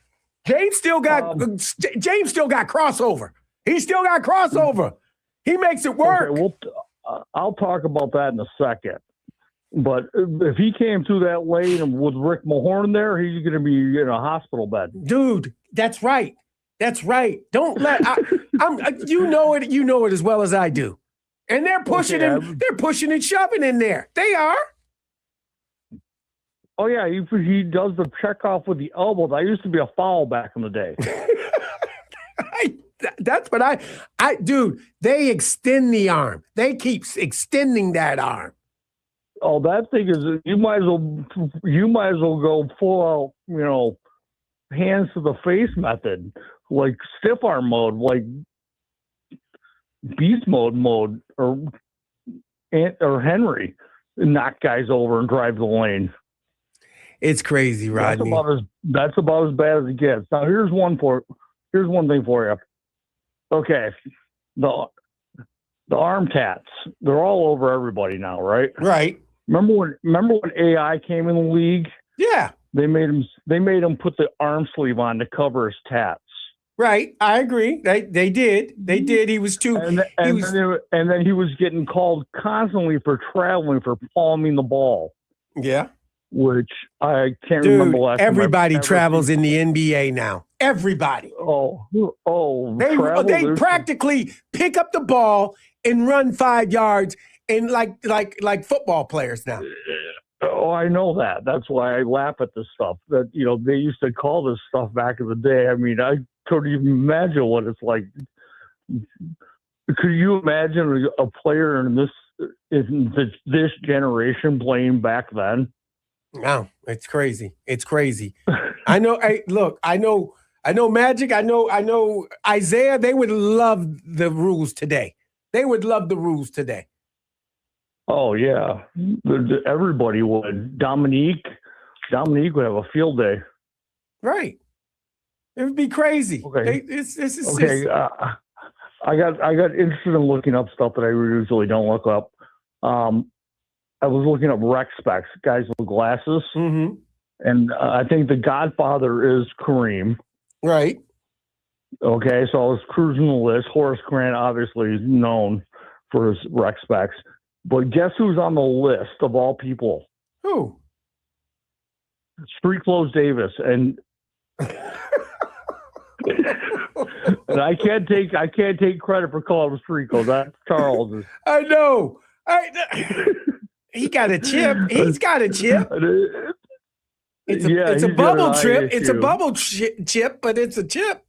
B: James still got crossover. He still got crossover. He makes it work.
J: Okay, I'll talk about that in a second. But if he came through that lane with Rick Mahorn there, he's going to be in a hospital bed.
B: Dude, that's right. That's right. Don't let you know it. You know it as well as I do. And they're pushing they're pushing and shoving in there. They are.
J: Oh yeah, he does the check off with the elbow. That used to be a foul back in the day.
B: That's what I dude. They extend the arm. They keep extending that arm.
J: Oh, that thing is. You might as well go full out. Hands to the face method, like stiff arm mode, like beast mode, or Henry knock guys over and drive the lane.
B: It's crazy, Rodney.
J: That's about as bad as it gets. Now here's one thing for you. Okay, the arm tats, they're all over everybody now, right?
B: Right.
J: Remember when AI came in the league?
B: Yeah.
J: They made him put the arm sleeve on to cover his tats.
B: Right. I agree. They did. They did. He was too.
J: And then he was getting called constantly for traveling, for palming the ball.
B: Yeah.
J: Which I can't remember last time.
B: Everybody travels in the NBA now. Everybody. They practically pick up the ball and run 5 yards and like football players now.
J: Oh, I know that. That's why I laugh at this stuff. That they used to call this stuff back in the day. I mean, I couldn't even imagine what it's like. Could you imagine a player in this generation playing back then?
B: No, it's crazy. It's crazy. I know. I know Magic. I know Isaiah. They would love the rules today. They would love the rules today.
J: Oh yeah, everybody would. Dominique would have a field day. Right.
B: It would be crazy.
J: Okay. I got interested in looking up stuff that I usually don't look up. I was looking up rec specs, guys with glasses, and I think the Godfather is Kareem.
B: Right.
J: Okay, so I was cruising the list. Horace Grant obviously is known for his rec specs. But guess who's on the list of all people?
B: Who?
J: Street Clothes Davis. And and I can't take credit for calling him Street Clothes. That's Charles.
B: I know. He got a chip. He's got a chip. It's a bubble trip. It's a bubble chip, but it's a chip.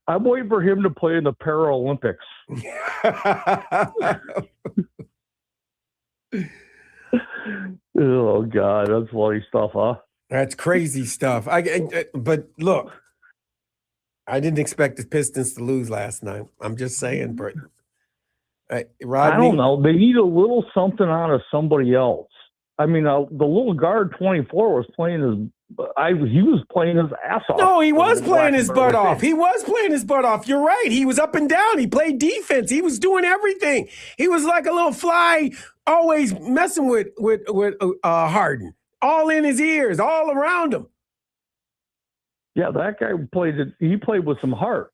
J: I'm waiting for him to play in the Paralympics. Oh God, that's funny stuff, huh?
B: That's crazy stuff. But look, I didn't expect the Pistons to lose last night. I'm just saying, but Rodney,
J: I don't know. They need a little something out of somebody else. I mean, the little guard 24 was playing he was playing his ass off.
B: No, he was playing his butt off. He was playing his butt off. You're right. He was up and down. He played defense. He was doing everything. He was like a little fly, always messing with Harden, all in his ears, all around him.
J: Yeah, that guy he played with some heart.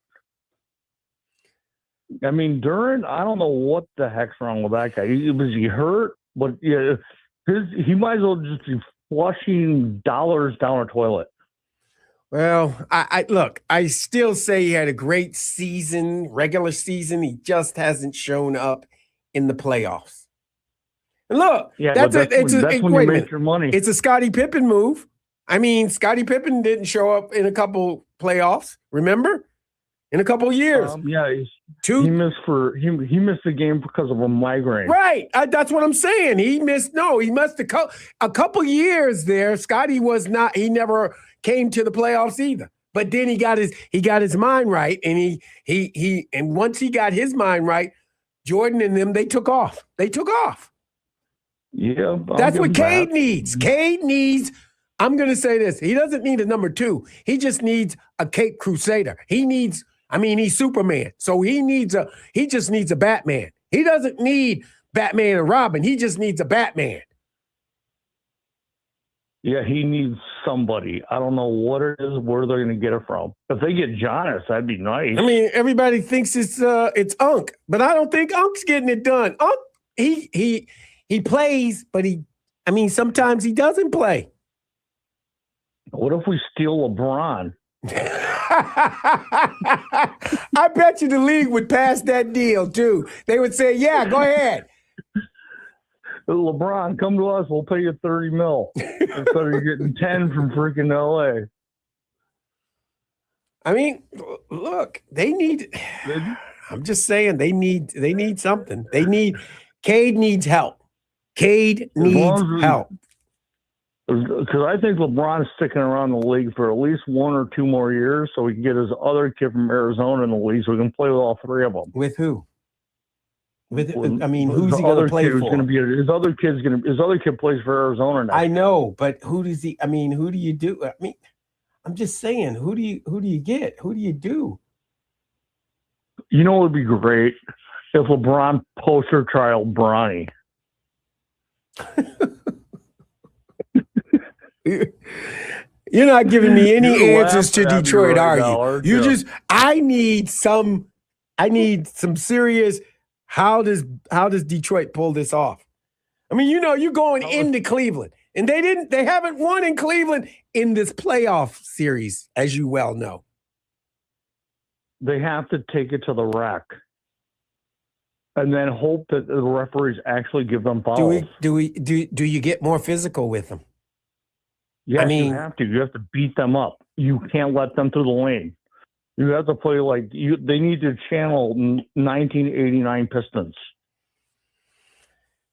J: I mean, Duran, I don't know what the heck's wrong with that guy. Was he hurt? But yeah, he might as well just be flushing dollars down a toilet.
B: Well, I still say he had a great season, regular season. He just hasn't shown up in the playoffs. And look, that's when you make your money. It's a Scottie Pippen move. I mean, Scottie Pippen didn't show up in a couple playoffs. Remember? in a couple of years.
J: He
B: Two.
J: missed he missed the game because of a migraine.
B: Right. That's what I'm saying. He missed a couple years there. Scotty was not. He never came to the playoffs either. But then he got his mind right, and and once he got his mind right, Jordan and them, they took off.
J: Yeah,
B: that's what Cade needs. Cade needs. I'm going to say this. He doesn't need a number 2. He just needs a Cape Crusader. He's Superman. So he just needs a Batman. He doesn't need Batman and Robin. He just needs a Batman.
J: Yeah, he needs somebody. I don't know what it is, where they're going to get it from. If they get Giannis, that'd be nice.
B: I mean, everybody thinks it's Unc, but I don't think Unc's getting it done. Unc, he plays, but sometimes he doesn't play.
J: What if we steal LeBron?
B: I bet you the league would pass that deal too. They would say, "Yeah, go ahead."
J: LeBron, come to us. We'll pay you $30 million instead of getting 10 from freaking LA.
B: I mean, look, they need. I'm just saying they need something. Cade needs help. Cade needs help.
J: Because I think LeBron's sticking around the league for at least 1 or 2 more years, so we can get his other kid from Arizona in the league, so we can play with all 3 of them.
B: With who? Who's he going to play for?
J: His other kid plays for Arizona now.
B: I know, but who do you do? I'm just saying, who do you get? Who do you do?
J: You know, it would be great if LeBron poster trial Bronny.
B: You're not giving me any answers to Detroit, are you? I need some serious. How does Detroit pull this off? I mean, you're going into Cleveland, and they haven't won in Cleveland in this playoff series, as you well know.
J: They have to take it to the rack, and then hope that the referees actually give them fouls.
B: Do you get more physical with them?
J: Yes, you have to. You have to beat them up. You can't let them through the lane. You have to play like they need to channel 1989 Pistons.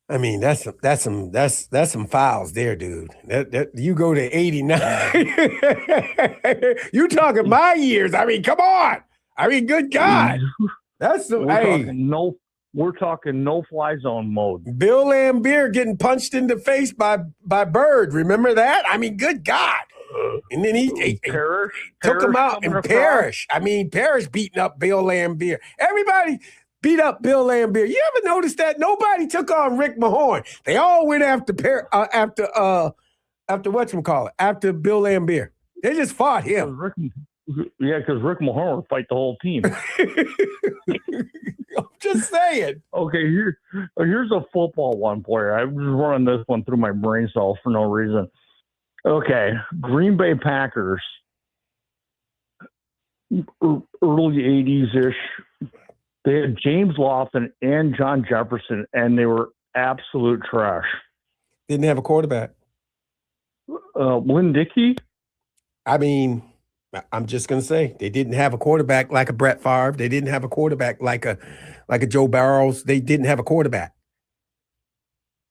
B: I mean, that's some fouls there, dude. That you go to 89. You talking my years? I mean, come on. I mean, good God.
J: We're talking no fly zone mode.
B: Bill Laimbeer getting punched in the face by Bird. Remember that? I mean, good God. And then he took him out. And Parrish. I mean, Parrish beating up Bill Laimbeer. Everybody beat up Bill Laimbeer. You ever notice that? Nobody took on Rick Mahorn. They all went after whatchamacallit, after Bill Laimbeer. They just fought him.
J: Because Rick Mahorn would fight the whole team.
B: I'm just saying.
J: Okay, here's a football one for you. I'm just running this one through my brain cells for no reason. Okay, Green Bay Packers, early 80s-ish. They had James Lofton and John Jefferson, and they were absolute trash.
B: Didn't have a quarterback.
J: Lynn Dickey?
B: I mean, I'm just going to say they didn't have a quarterback like a Brett Favre. They didn't have a quarterback like a Joe Burrows. They didn't have a quarterback.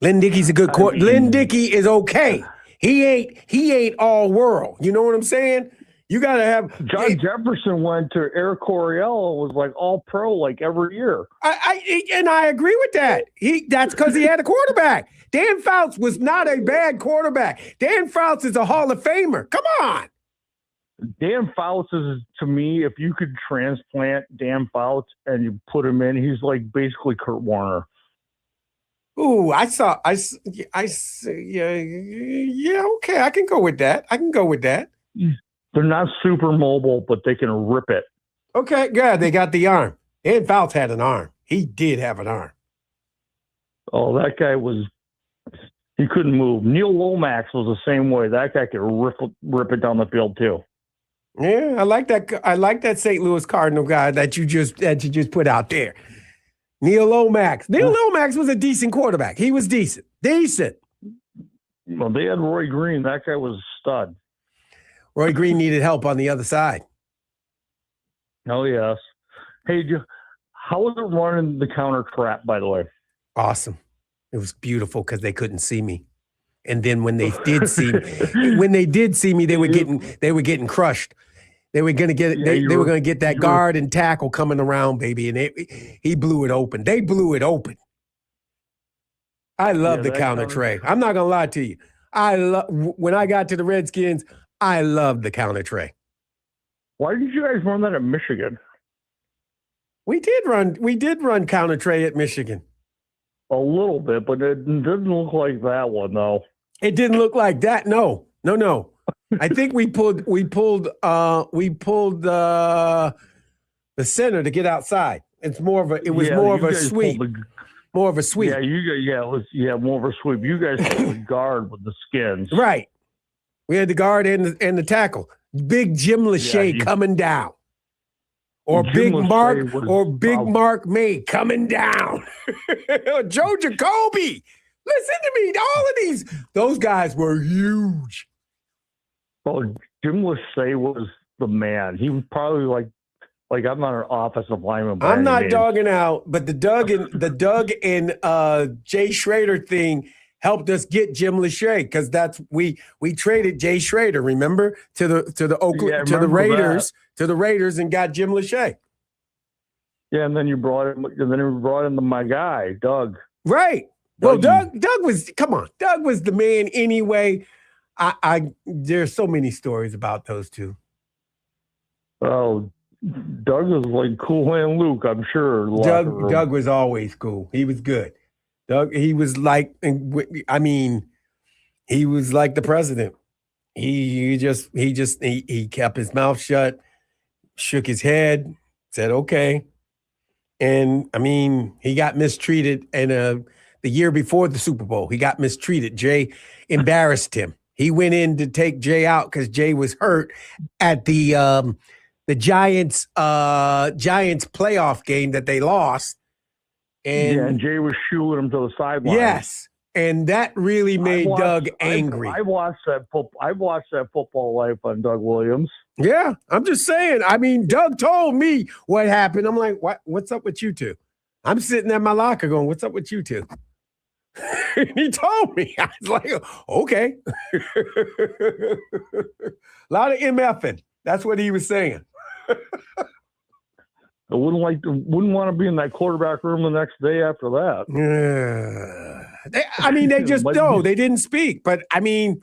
B: Lynn Dickey's a good quarterback. Lynn Dickey is okay. He ain't all world. You know what I'm saying? You got to have
J: John Jefferson went to Air Coryell, was like all pro like every year.
B: I agree with that. That's because he had a quarterback. Dan Fouts was not a bad quarterback. Dan Fouts is a Hall of Famer. Come on.
J: Dan Fouts is, to me, if you could transplant Dan Fouts and you put him in, he's like basically Kurt Warner.
B: Ooh, yeah, okay, I can go with that.
J: They're not super mobile, but they can rip it.
B: Okay, good. They got the arm. Dan Fouts had an arm. He did have an arm.
J: Oh, that guy he couldn't move. Neil Lomax was the same way. That guy could rip it down the field too.
B: Yeah, I like that St. Louis Cardinal guy that you just put out there. Neil Lomax. Neil Lomax was a decent quarterback. He was decent.
J: Well, they had Roy Green. That guy was a stud.
B: Roy Green needed help on the other side.
J: Oh, yes. Hey, how was it running the counter trap, by the way?
B: Awesome. It was beautiful because they couldn't see me. And then when they did see me, they were getting crushed. They were gonna get they were gonna get that guard and tackle coming around, baby, and he blew it open. They blew it open. I love the counter tray. I'm not gonna lie to you. When I got to the Redskins, I loved the counter tray.
J: Why did you guys run that at Michigan?
B: We did run counter tray at Michigan.
J: A little bit, but it didn't look like that one though.
B: It didn't look like that. No. I think we pulled the center to get outside. It was more of a sweep. More of a sweep.
J: Yeah, it was more of a sweep. You guys pulled the guard with the Skins.
B: Right. We had the guard and the tackle. Big Jim Lachey coming down. Or Big Mark May coming down. Joe Jacoby. Listen to me. All of those guys were huge.
J: Oh, Jim Lachey was the man. He was probably like I'm not an offensive lineman.
B: I'm not dogging out, but the Doug and Jay Schrader thing helped us get Jim Lachey because we traded Jay Schrader, remember, to the Raiders and got Jim Lachey.
J: Yeah, and then you brought in my guy, Doug.
B: Right. Well, Doug was the man anyway. There's so many stories about those two.
J: Oh, Doug was like Cool Hand Luke, I'm sure.
B: Doug was always cool. He was good. Doug, he was like, he was like the president. He kept his mouth shut, shook his head, said, okay. And he got mistreated. And the year before the Super Bowl, he got mistreated. Jay embarrassed him. He went in to take Jay out because Jay was hurt at the Giants playoff game that they lost.
J: And Jay was shooing him to the sideline.
B: Yes, and that really made Doug angry.
J: I watched that Football Life on Doug Williams.
B: Yeah, I'm just saying. Doug told me what happened. I'm like, what's up with you two? I'm sitting at my locker going, what's up with you two? He told me. I was like, okay. A lot of MFing. That's what he was saying.
J: I wouldn't want to be in that quarterback room the next day after that.
B: They just they didn't speak. But we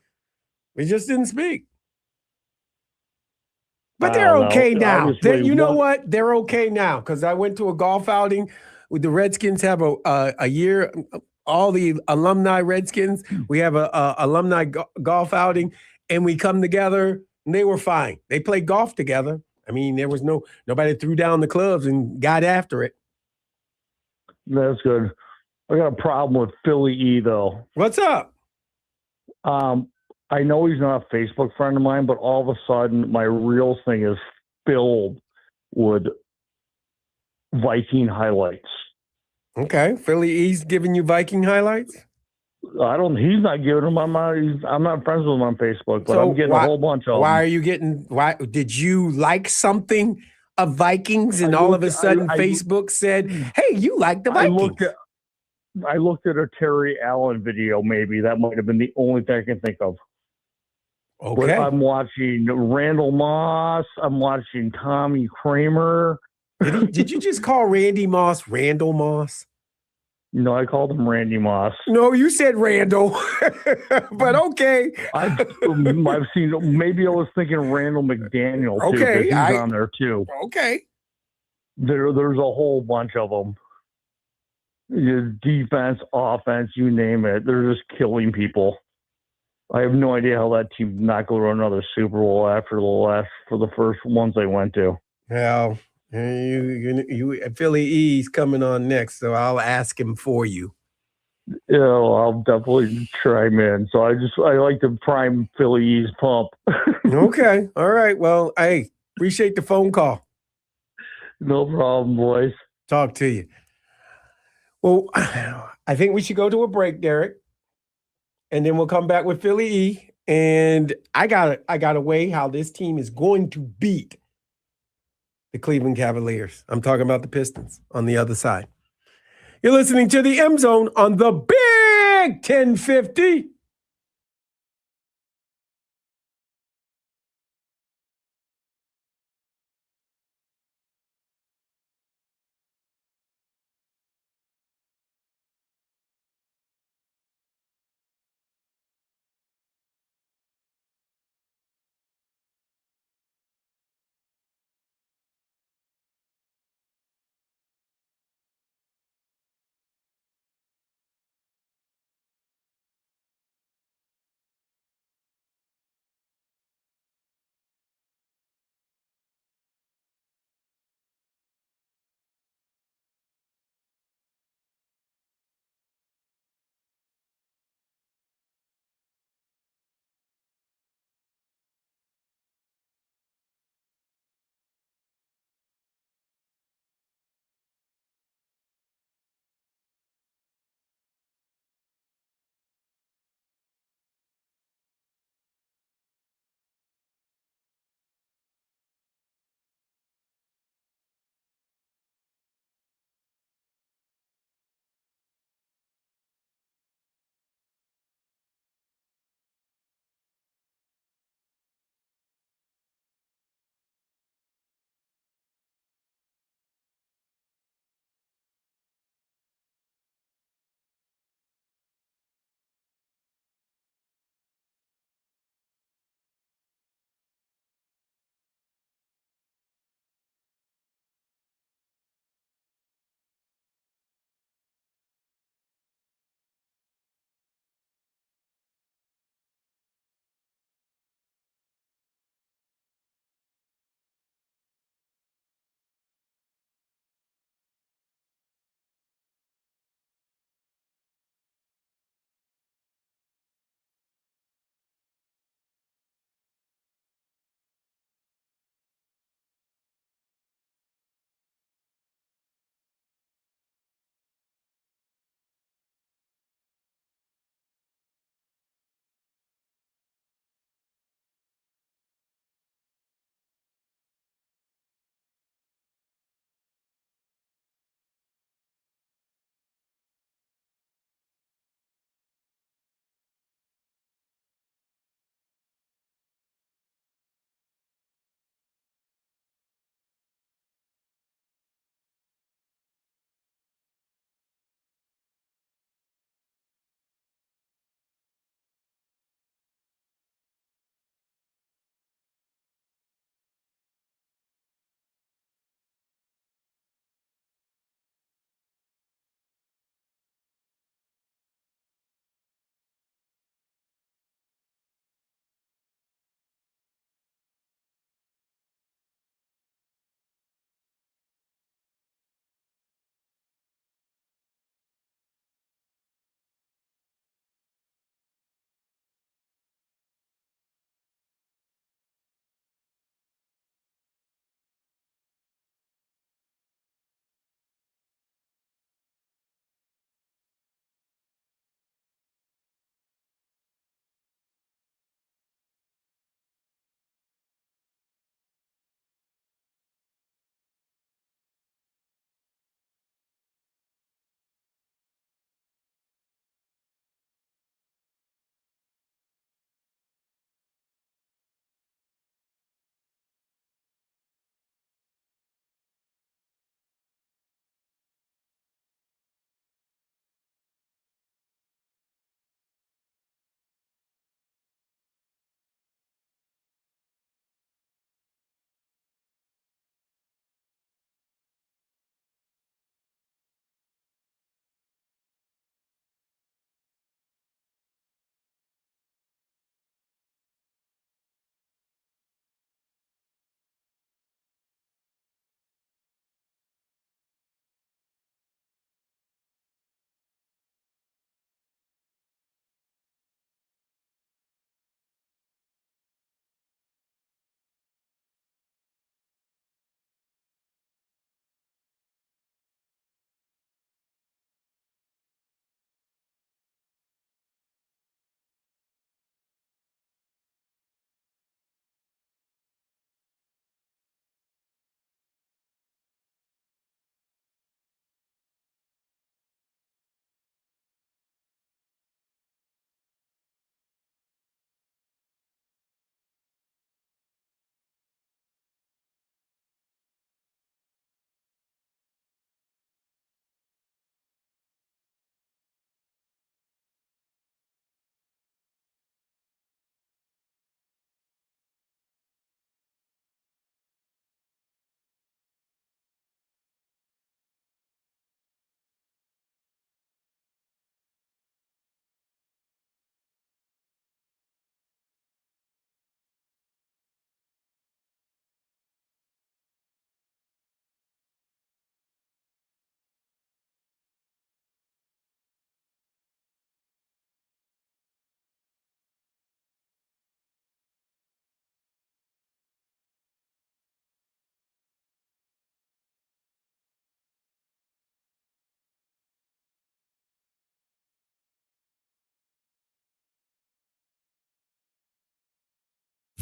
B: just didn't speak. But they're okay now. You know what? They're okay now because I went to a golf outing. With the Redskins have a year. All the alumni Redskins, we have a alumni golf outing, and we come together. And they were fine. They played golf together. There was nobody threw down the clubs and got after it.
J: That's good. I got a problem with Philly E though.
B: What's up?
J: I know he's not a Facebook friend of mine, but all of a sudden my Reels thing is filled with Viking highlights.
B: Okay, Philly E's giving you Viking highlights?
J: He's not giving them. I'm not friends with him on Facebook, but I'm getting a whole bunch of them.
B: Why did you like something of Vikings and all of a sudden Facebook said, hey, you like the Vikings?
J: I looked at a Terry Allen video, maybe. That might have been the only thing I can think of.
B: Okay.
J: But I'm watching Randall Moss. I'm watching Tommy Kramer.
B: Did you just call Randy Moss Randall Moss?
J: No, I called him Randy Moss.
B: No, you said Randall. But okay.
J: I've seen. Maybe I was thinking Randall McDaniel too.
B: Okay,
J: he's on there too.
B: Okay.
J: There's a whole bunch of them. Defense, offense, you name it. They're just killing people. I have no idea how that team did not go to another Super Bowl after the first ones they went to.
B: Well. You Philly E's coming on next, so I'll ask him for you.
J: Yeah, I'll definitely chime in. So I like to prime Philly E's pump.
B: Okay, all right. Well, hey, appreciate the phone call.
J: No problem, boys.
B: Talk to you. Well, I think we should go to a break, Derek, and then we'll come back with Philly E. And I got a way how this team is going to beat the Cleveland Cavaliers. I'm talking about the Pistons on the other side. You're listening to the M Zone on the Big 1050.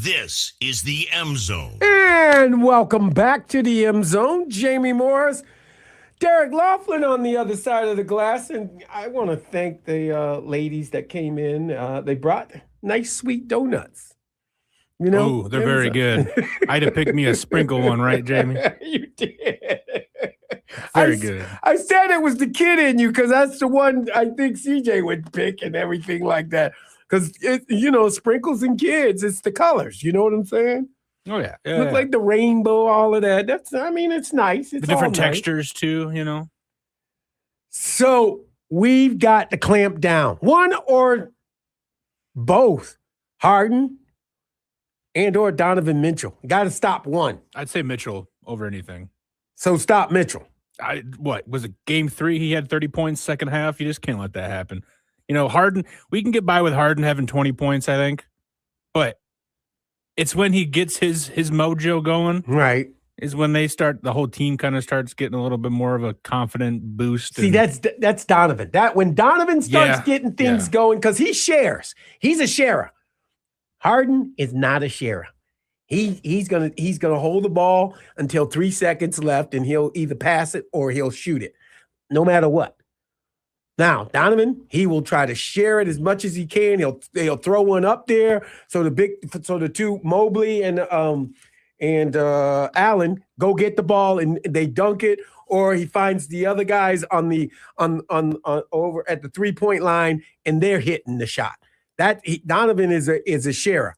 A: This is the M Zone.
B: And welcome back to the M Zone. Jamie Morris, Derek Laughlin on the other side of the glass. And I want to thank the ladies that came in. They brought nice, sweet donuts. You know,
I: Oh, they're very good. I had to pick me a sprinkle one, right, Jamie?
B: You did.
I: Very good.
B: I said it was the kid in you because that's the one I think CJ would pick and everything like that. Because, sprinkles and kids, it's the colors. You know what I'm saying?
I: Oh, yeah.
B: Look like the rainbow, all of that. It's nice. It's
I: the different
B: all nice.
I: textures, too, you know?
B: So we've got to clamp down. One or both. Harden and or Donovan Mitchell. Got to stop one.
I: I'd say Mitchell over anything.
B: So stop Mitchell.
I: What was it? Game 3, he had 30 points second half. You just can't let that happen. You know, Harden, we can get by with Harden having 20 points, I think. But it's when he gets his mojo going.
B: Right.
I: Is when the whole team kind of starts getting a little bit more of a confident boost.
B: See, that's Donovan. When Donovan starts getting things going, because he shares. He's a sharer. Harden is not a sharer. He's gonna hold the ball until 3 seconds left, and he'll either pass it or he'll shoot it, no matter what. Now, Donovan, he will try to share it as much as he can. He'll throw one up there so the two Mobley and Allen go get the ball and they dunk it, or he finds the other guys on over at the 3-point line and they're hitting the shot. Donovan is a sharer.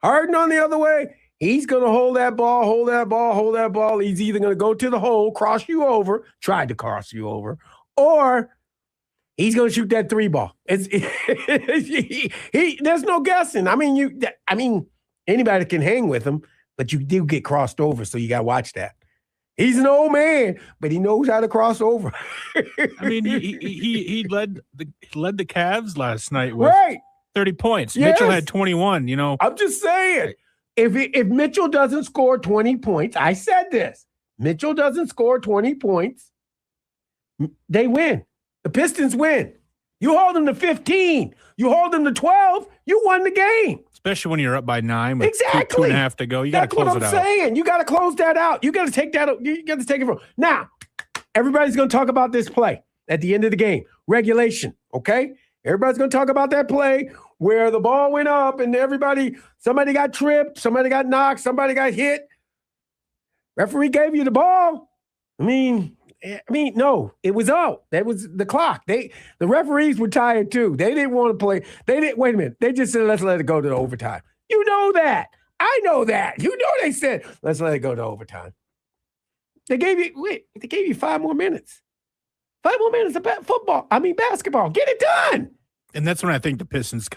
B: Harden on the other way, he's going to hold that ball. He's either going to go to the hole, tried to cross you over, or he's going to shoot that 3 ball. There's no guessing. I mean, anybody can hang with him, but you do get crossed over, so you got to watch that. He's an old man, but he knows how to cross over.
I: I mean, he led the Cavs last night with 30 points.
B: Yes.
I: Mitchell had 21, you know.
B: I'm just saying, if Mitchell doesn't score 20 points, I said this, Mitchell doesn't score 20 points, they win. The Pistons win. You hold them to 15. You hold them to 12. You won the game.
I: Especially when you're up by 9 with
B: Exactly.
I: 2.5 to go. You got to close it out.
B: That's what I'm saying. You got to close that out. You got to take that out. You got to take it from. Now, everybody's going to talk about this play at the end of the game. Regulation, okay? Everybody's going to talk about that play where the ball went up and somebody got tripped, somebody got knocked, somebody got hit. Referee gave you the ball. I mean, no, it was out. That was the clock. The referees were tired too. They didn't want to play. Wait a minute. They just said, let's let it go to the overtime. You know that. I know that. You know they said, let's let it go to overtime. They gave you 5 more minutes. 5 more minutes of basketball. Get it done.
I: And that's when I think the Pistons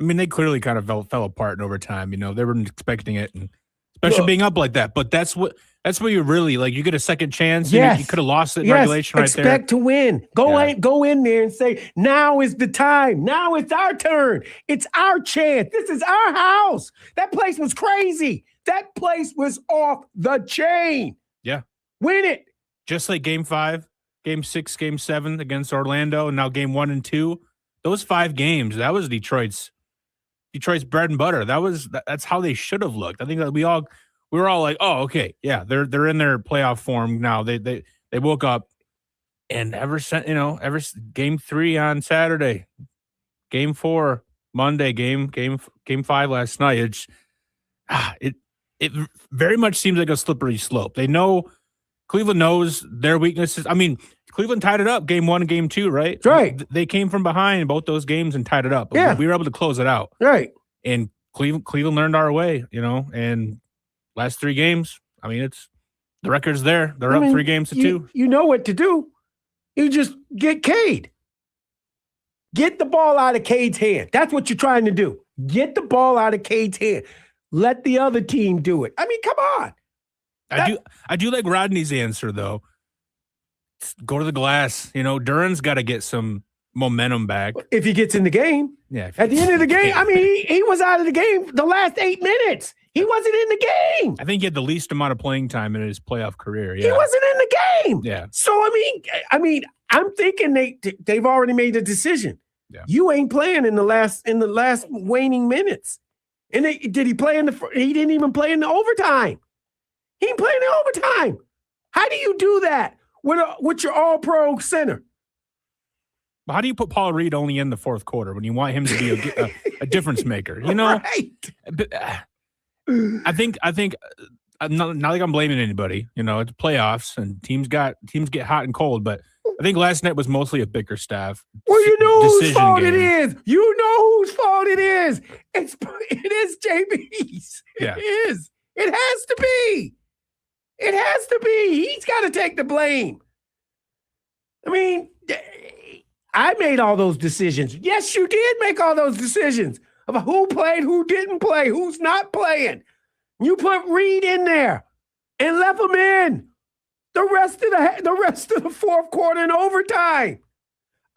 I: they clearly kind of fell apart in overtime. You know, they weren't expecting it, and especially being up like that. But that's what you really like. You get a second chance.
B: Yes.
I: You could have lost it in regulation right there.
B: Expect to win. Go in there and say, now is the time. Now it's our turn. It's our chance. This is our house. That place was crazy. That place was off the chain.
I: Yeah.
B: Win it.
I: Just like Game 5, Game 6, Game 7 against Orlando, and now Game 1 and 2. Those 5 games, that was Detroit's bread and butter. That's how they should have looked. I think that we were all like, oh, okay, yeah, they're in their playoff form now. They woke up, and ever Game 3 on Saturday, Game 4 Monday, Game 5 last night. It very much seems like a slippery slope. Cleveland knows their weaknesses. I mean, Cleveland tied it up Game 1 and Game 2, right?
B: Right.
I: They came from behind in both those games and tied it up.
B: Yeah.
I: We were able to close it out.
B: Right.
I: And Cleveland learned our way, and last 3 games, the record's there. They're up 3 games to 2.
B: You know what to do. You just get Cade. Get the ball out of Cade's hand. That's what you're trying to do. Get the ball out of Cade's hand. Let the other team do it. I mean, come on.
I: I do like Rodney's answer, though. Go to the glass. Duran's got to get some momentum back.
B: If he gets in the game.
I: Yeah.
B: At the end of the game, he was out of the game the last 8 minutes. He wasn't in the game.
I: I think he had the least amount of playing time in his playoff career. Yeah.
B: He wasn't in the game.
I: Yeah.
B: So, I'm thinking they've already made a decision.
I: Yeah.
B: You ain't playing in the last waning minutes. And did he play he didn't even play in the overtime. He didn't play in the overtime. How do you do that with your all-pro center?
I: But how do you put Paul Reed only in the fourth quarter when you want him to be a difference maker? You know,
B: right.
I: I think not like I'm blaming anybody. You know, it's playoffs and teams get hot and cold. But I think last night was mostly a Bickerstaff.
B: Well, you know whose fault
I: game.
B: it is. You know whose fault it is. It is JB's.
I: Yeah.
B: It is. It has to be. It has to be. He's got to take the blame. I mean, I made all those decisions. Yes, you did make all those decisions about who played, who didn't play, who's not playing. You put Reed in there and left him in the rest of the fourth quarter and overtime.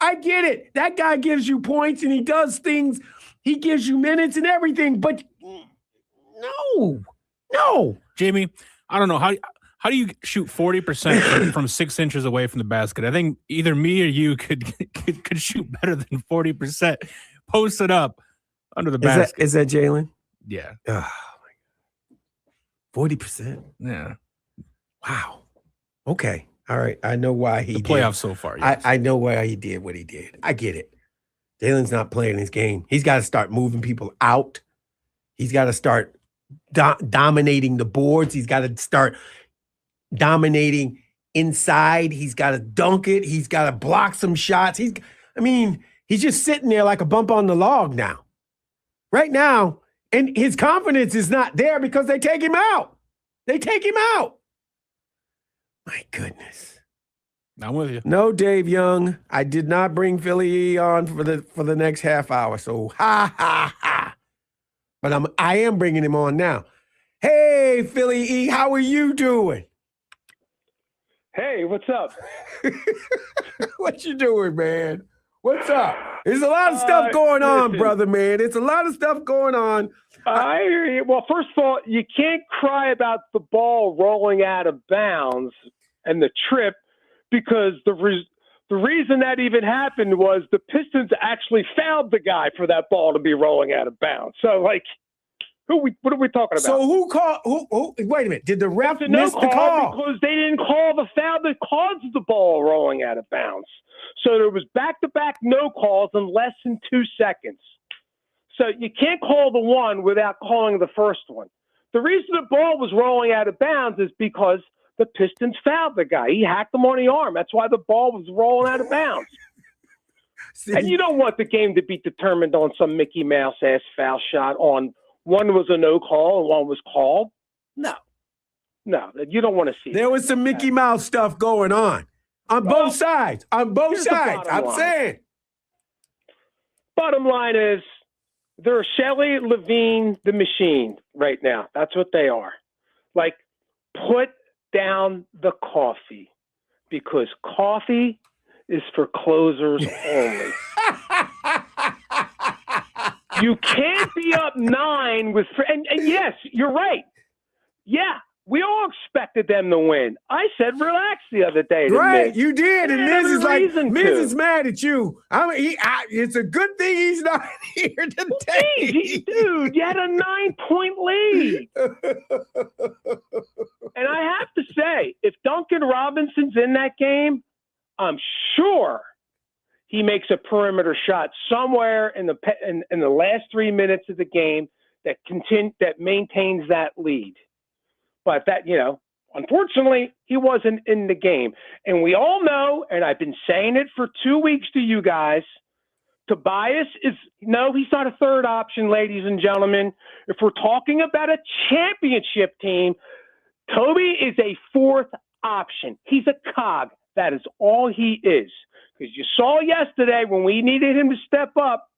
B: I get it. That guy gives you points and he does things. He gives you minutes and everything. But no.
I: Jamie, I don't know how do you shoot 40% from 6 inches away from the basket? I think either me or you could shoot better than 40% posted up under the basket.
B: Is that Jalen?
I: Yeah.
B: Oh, my God. 40%.
I: Yeah.
B: Wow. Okay. All right. I know why he did.
I: Playoffs so far. Yes.
B: I know why he did what he did. I get it. Jalen's not playing his game. He's got to start moving people out. He's got to start dominating the boards. He's got to start dominating inside. He's got to dunk it. He's got to block some shots. He's just sitting there like a bump on the log now. Right now, and his confidence is not there because they take him out. They take him out. My goodness.
I: I'm with you.
B: No, Dave Young. I did not bring Philly E on for the next half hour. So ha. But I am bringing him on now. Hey, Philly E, how are you doing?
K: Hey, what's up?
B: What you doing, man? What's up? There's a lot of stuff going on, brother, man. It's a lot of stuff going on.
K: I hear you. Well, first of all, you can't cry about the ball rolling out of bounds and the trip because the reason that even happened was the Pistons actually fouled the guy for that ball to be rolling out of bounds. So, like, what are we talking about?
B: So who called? Who? Wait a minute. Did the ref miss the call?
K: Because they didn't call the foul that caused the ball rolling out of bounds. So there was back-to-back no calls in less than 2 seconds. So you can't call the one without calling the first one. The reason the ball was rolling out of bounds is because the Pistons fouled the guy. He hacked him on the arm. That's why the ball was rolling out of bounds. And you don't want the game to be determined on some Mickey Mouse ass foul shot on one was a no call and one was called. No, you don't want to see
B: There was some Mickey Mouse stuff going on both sides. On both sides. I'm saying.
K: Bottom line is they're Shelley Levine the machine right now. That's what they are. Like, put down the coffee because coffee is for closers only. You can't be up 9 with and yes, you're right. Yeah, we all expected them to win. I said relax the other day.
B: Right,
K: Miz.
B: you did, and Miz is like, Miz is mad at you. It's a good thing he's not here today.
K: Dude, you had a 9-point lead. And I have to say, if Duncan Robinson's in that game, I'm sure he makes a perimeter shot somewhere in the last 3 minutes of the game that maintains that lead. But that, unfortunately, he wasn't in the game. And we all know, and I've been saying it for 2 weeks to you guys, Tobias he's not a third option, ladies and gentlemen. If we're talking about a championship team, Toby is a fourth option. He's a cog. That is all he is. Because you saw yesterday when we needed him to step up,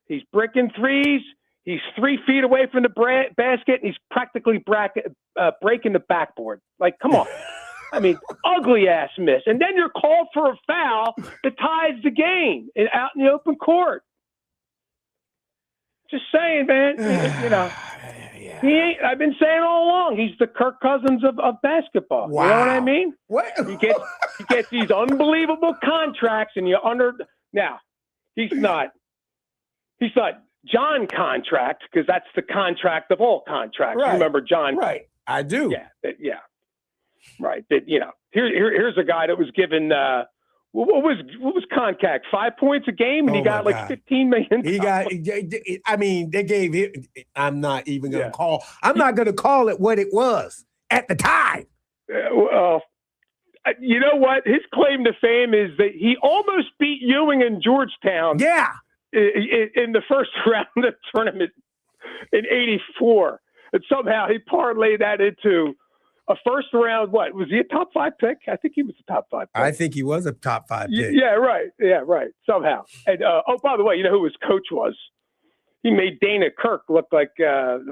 K: he's bricking threes. He's 3 feet away from the basket. And he's practically breaking the backboard. Like, come on. I mean, ugly ass miss. And then you're called for a foul that ties the game out in the open court. Just saying, man. He ain't. I've been saying all along. He's the Kirk Cousins of basketball.
B: Wow.
K: You know what I mean?
B: What?
K: You get these unbelievable contracts, and now he's not. John contract, because that's the contract of all contracts.
B: Right.
K: Remember John?
B: Right. I do.
K: Yeah. Right. That, here's a guy that was given what was Concac 5 points a game, and he
B: Oh,
K: got
B: my
K: like
B: God.
K: $15 million.
B: He got. I mean, they gave it. I'm not even gonna call. I'm not gonna call it what it was at the time.
K: Well, you know what? His claim to fame is that he almost beat Ewing and Georgetown.
B: Yeah.
K: In the first round of the tournament in '84, and somehow he parlayed that into a first round. What was he, a top 5 pick? I think he was a top 5 pick.
B: I think he was a top 5 pick.
K: Yeah, right. Yeah, right. Somehow. And by the way, you know who his coach was? He made Dana Kirk look like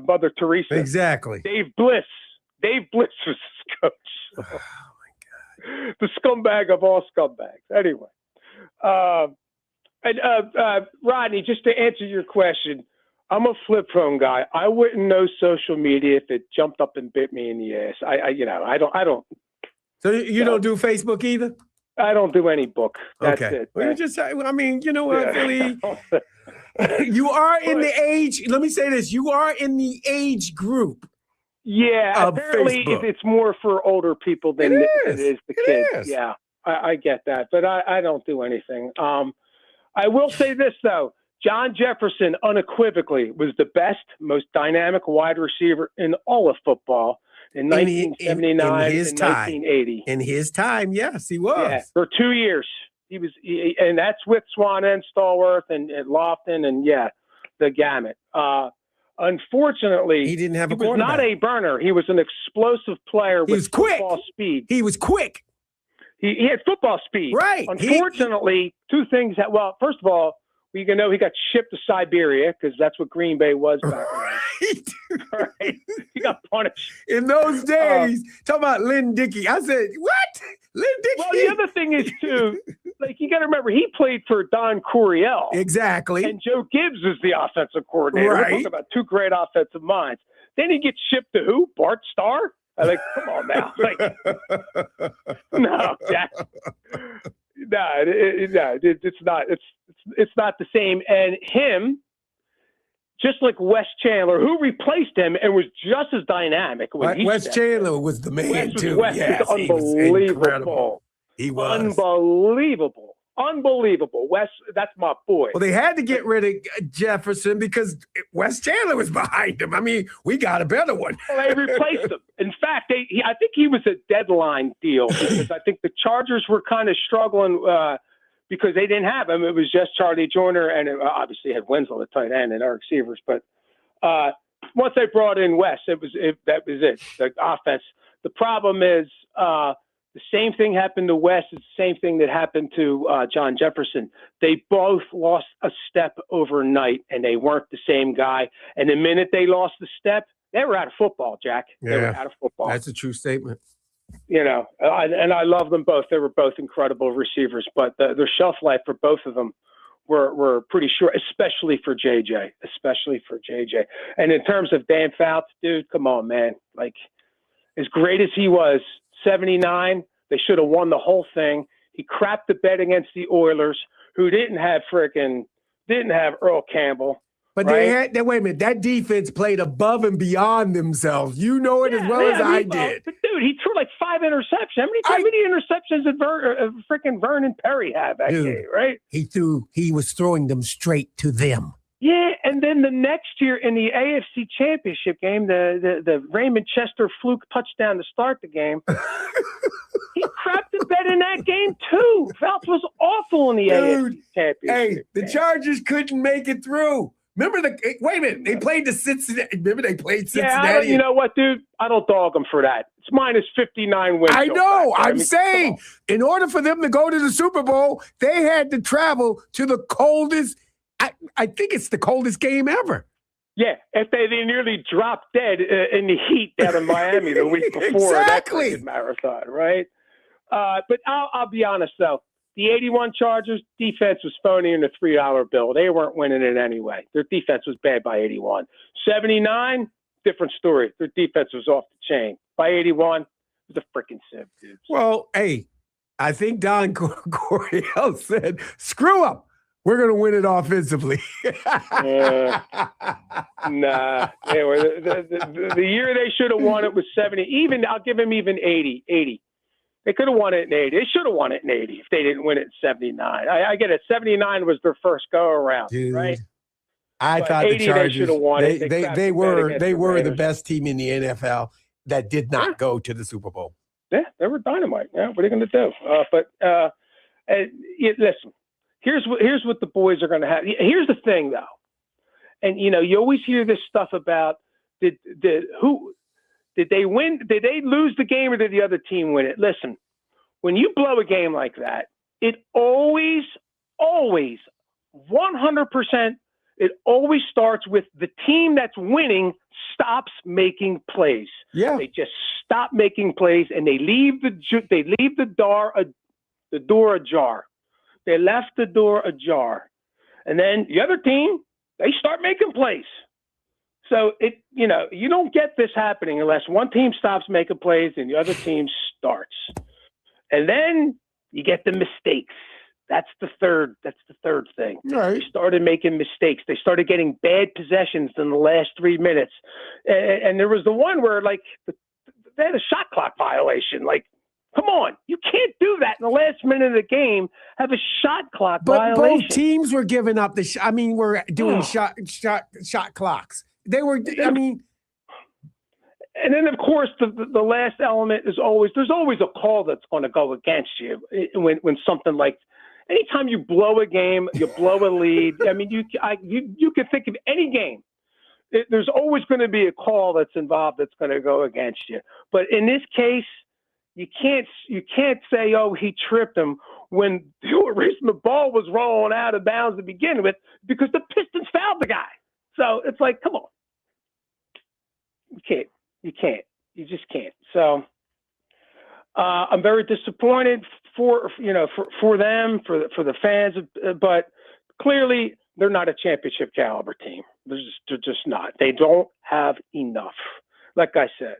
K: Mother Teresa.
B: Exactly.
K: Dave Bliss. Dave Bliss was his coach.
B: Oh my God.
K: The scumbag of all scumbags. Anyway. Rodney, just to answer your question, I'm a flip phone guy. I wouldn't know social media if it jumped up and bit me in the ass. I don't.
B: So you don't do Facebook either?
K: I don't do any book. That's
B: Okay.
K: it.
B: Well, you just. I mean, you know what,
K: Yeah.
B: Philly? You are in the age. Let me say this: you are in the age group.
K: Yeah,
B: Of
K: apparently
B: Facebook.
K: it's more for older people than
B: It
K: it
B: is.
K: is the
B: It
K: kids.
B: is.
K: Yeah, I get that, but I don't do anything. I will say this though: John Jefferson unequivocally was the best, most dynamic wide receiver in all of football in 1979
B: in his
K: and
B: time.
K: 1980.
B: In his time, yes, he was.
K: Yeah, for 2 years. And that's with Swan and Stallworth and Lofton and the gamut. Unfortunately,
B: He didn't have
K: he
B: a
K: was
B: quarterback.
K: not a burner. He was an explosive player
B: He
K: with
B: was quick.
K: football speed.
B: He was quick.
K: He had football speed.
B: Right.
K: Unfortunately, two things. Well, first of all, we can know he got shipped to Siberia because that's what Green Bay was back then. Right? He got punished.
B: In those days, talking about Lynn Dickey. I said, what? Lynn Dickey?
K: Well, the other thing is, too, like you got to remember, he played for Don Coryell.
B: Exactly.
K: And Joe Gibbs is the offensive coordinator.
B: Right.
K: We're talking about two great offensive minds. Then he gets shipped to who? Bart Starr? I'm like, come on now. Like, no, Jack. It's not. It's not the same. And him, just like Wes Chandler, who replaced him and was just as dynamic. When he
B: Wes
K: stepped
B: Chandler
K: in.
B: was the man,
K: Wes was-
B: too.
K: Wes
B: Yes,
K: was
B: he was
K: unbelievable.
B: incredible. He was.
K: Unbelievable. Wes, that's my boy.
B: Well, they had to get rid of Jefferson because Wes Chandler was behind him. I mean, we got a better one.
K: Well, they replaced him. In fact, I think he was a deadline deal because I think the Chargers were kind of struggling because they didn't have him. It was just Charlie Joyner, and it obviously had Winslow at tight end and our receivers. But once they brought in Wes, that was it. The offense. The problem is the same thing happened to Wes. It's the same thing that happened to John Jefferson. They both lost a step overnight, and they weren't the same guy. And the minute they lost the step, they were out of football, Jack. They were out of football.
B: That's a true statement.
K: You know, and I love them both. They were both incredible receivers, but their shelf life for both of them were pretty short, especially for JJ. And in terms of Dan Fouts, dude, come on, man. Like, as great as he was, 79, they should have won the whole thing. He crapped the bed against the Oilers, who didn't have Earl Campbell.
B: But
K: right?
B: they had wait a minute, that defense played above and beyond themselves. You know it as well as I did.
K: But dude, he threw like 5 interceptions. How many interceptions did freaking Vernon Perry have that game, right?
B: He was throwing them straight to them.
K: Yeah, and then the next year in the AFC Championship game, the Raymond Chester fluke touchdown to start the game, he crapped the bed in that game too. Fouts was awful in the AFC Championship.
B: Hey, the Chargers couldn't make it through. Remember wait a minute, they played the Cincinnati. Remember they played Cincinnati?
K: Yeah, you know what, dude? I don't dog them for that. It's minus 59 wins.
B: I know. I'm saying, in order for them to go to the Super Bowl, they had to travel to the coldest. I think it's the coldest game ever.
K: Yeah, if they nearly dropped dead in the heat down in Miami the week before
B: Exactly.
K: that marathon, right? But I'll be honest though, the 81 Chargers defense was phony in the $3 bill. They weren't winning it anyway. Their defense was bad by 81. 79, different story. Their defense was off the chain. By 81, it was a freaking sieve, dude.
B: Well, hey, I think Don Coryell said, "Screw them. We're going to win it offensively.
K: Nah. Anyway, the year they should have won it was 70. Even I'll give them even 80. 80. They could have won it in 80. They should have won it in 80 if they didn't win it in 79. I get it. 79 was their first go around,
B: Dude,
K: right?
B: I
K: But
B: thought the
K: 80 they
B: Chargers,
K: should have won it.
B: they were the
K: Raiders.
B: best team in the NFL that did not go to the Super Bowl.
K: Yeah, they were dynamite. Yeah, what are you going to do? Listen, here's what the boys are going to have. Here's the thing, though, and you always hear this stuff about did they win? Did they lose the game or did the other team win it? Listen, when you blow a game like that, it always, 100%. It always starts with the team that's winning stops making plays.
B: Yeah,
K: they just stop making plays and they leave the door ajar. They left the door ajar, and then the other team they start making plays. So you don't get this happening unless one team stops making plays and the other team starts, and then you get the mistakes. That's the third thing.
B: right.
K: They started making mistakes. They started getting bad possessions in the last 3 minutes. And there was the one where, like, they had a shot clock violation. Like, come on. You can't do that in the last minute of the game, have a shot clock
B: But
K: violation.
B: both teams were giving up we're doing shot clocks. They were. I mean,
K: and then, of course, the last element is there's always a call that's going to go against you when something like. Anytime you blow a game, you blow a lead. I mean, you can think of any game. There's always going to be a call that's involved that's going to go against you. But in this case, you can't say, oh, he tripped him when the reason the ball was rolling out of bounds to begin with because the Pistons fouled the guy. So it's like, come on, you can't, you just can't. So I'm very disappointed for them, for the fans, but clearly they're not a championship caliber team. They're just not. They don't have enough. Like I said,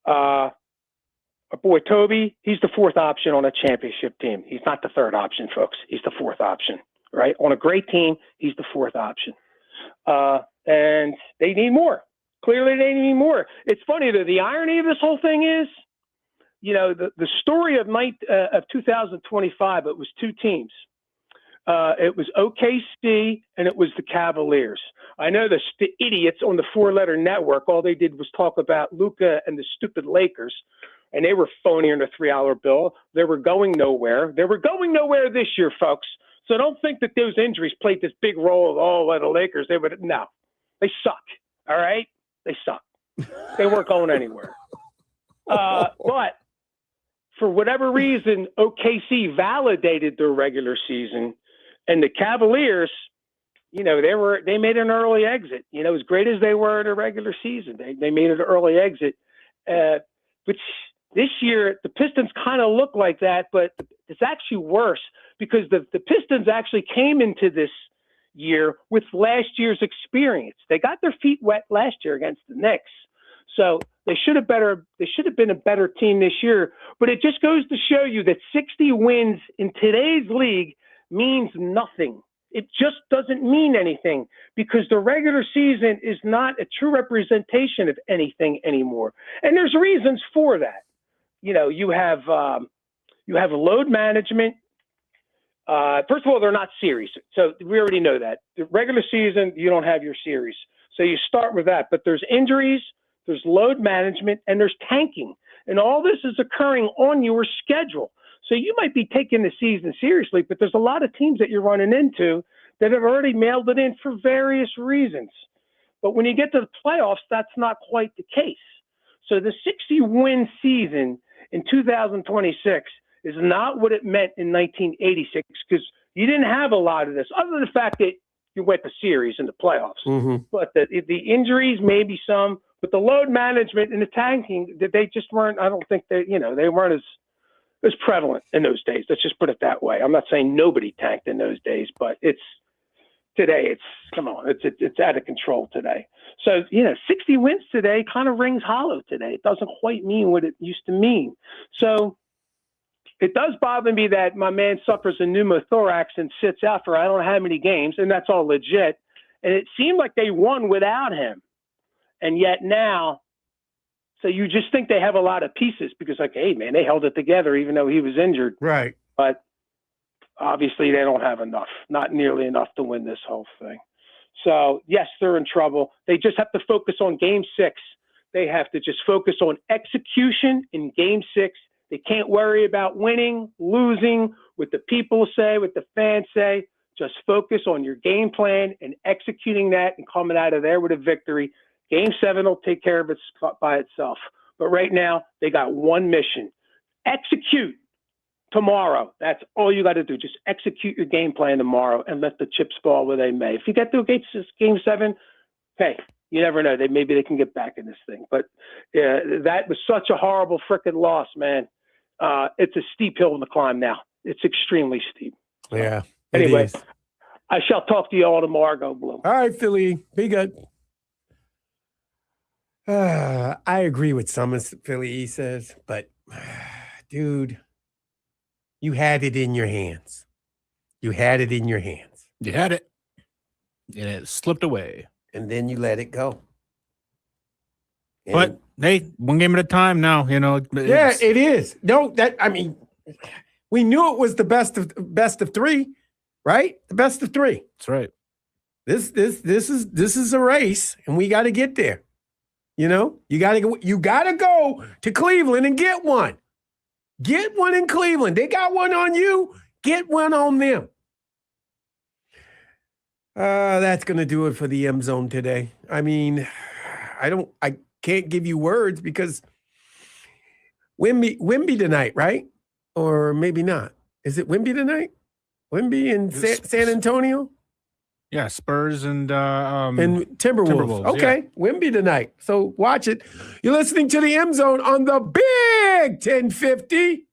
K: our boy Toby, he's the fourth option on a championship team. He's not the third option, folks. He's the fourth option, right? On a great team, he's the fourth option. And they need more. Clearly they need more. It's funny that the irony of this whole thing is, the story of 2025, it was two teams. It was OKC and it was the Cavaliers. I know the idiots on the four-letter network, all they did was talk about Luka and the stupid Lakers, and they were phony on the $3 bill. They were going nowhere. They were going nowhere this year, folks. So don't think that those injuries played this big role by the Lakers. No, they suck. All right? They suck. They weren't going anywhere. But for whatever reason, OKC validated their regular season, and the Cavaliers, they made an early exit. As great as they were in the regular season, they made an early exit. Which this year the Pistons kind of look like that, but it's actually worse because the Pistons actually came into this year with last year's experience. They got their feet wet last year against the Knicks. So they should have been a better team this year, but it just goes to show you that 60 wins in today's league means nothing. It just doesn't mean anything because the regular season is not a true representation of anything anymore. And there's reasons for that. You have load management. First of all, they're not series. So we already know that. The regular season, you don't have your series. So you start with that, but there's injuries, there's load management, and there's tanking. And all this is occurring on your schedule. So you might be taking the season seriously, but there's a lot of teams that you're running into that have already mailed it in for various reasons. But when you get to the playoffs, that's not quite the case. So the 60-win season in 2026 is not what it meant in 1986 because you didn't have a lot of this, other than the fact that you went to series in the playoffs.
B: Mm-hmm.
K: But the injuries, maybe some, but the load management and the tanking, that they just weren't. I don't think they weren't as prevalent in those days. Let's just put it that way. I'm not saying nobody tanked in those days, but today it's out of control today. So 60 wins today kind of rings hollow today. It doesn't quite mean what it used to mean. So it does bother me that my man suffers a pneumothorax and sits out for I don't know how many games, and that's all legit. And it seemed like they won without him. And yet now, so you just think they have a lot of pieces because, like, hey, man, they held it together even though he was injured.
B: Right.
K: But obviously they don't have enough, not nearly enough to win this whole thing. So, yes, they're in trouble. They just have to focus on Game 6. They have to just focus on execution in Game 6. They can't worry about winning, losing, what the people say, what the fans say. Just focus on your game plan and executing that and coming out of there with a victory. Game 7 will take care of it by itself. But right now, they got one mission. Execute tomorrow. That's all you got to do. Just execute your game plan tomorrow and let the chips fall where they may. If you get through Game 7, hey, you never know. Maybe they can get back in this thing. But that was such a horrible freaking loss, man. It's a steep hill to climb now. It's extremely steep.
B: Yeah.
K: Anyway,
B: It is.
K: I shall talk to you all tomorrow. Go Blue.
B: All right, Philly. Be good. I agree with some of Philly he says, but dude, you had it in your hands. You had it in your hands.
I: You had it. And it slipped away.
B: And then you let it go. And
I: But hey, one game at a time now, you know.
B: yeah,
I: it's-
B: it is. No, we knew it was the best of 3, right? The best of 3.
I: That's right.
B: This is a race, and we got to get there. You know, you got to go to Cleveland and get one. Get one in Cleveland. They got one on you. Get one on them. That's going to do it for the M Zone today. I mean, I can't give you words because Wemby tonight, right? Or maybe not. Is it Wemby tonight? Wemby in San Antonio?
I: Yeah, Spurs and
B: And Timberwolves.
I: Timberwolves,
B: Okay, Wemby tonight. So watch it. You're listening to the M Zone on the Big 1050.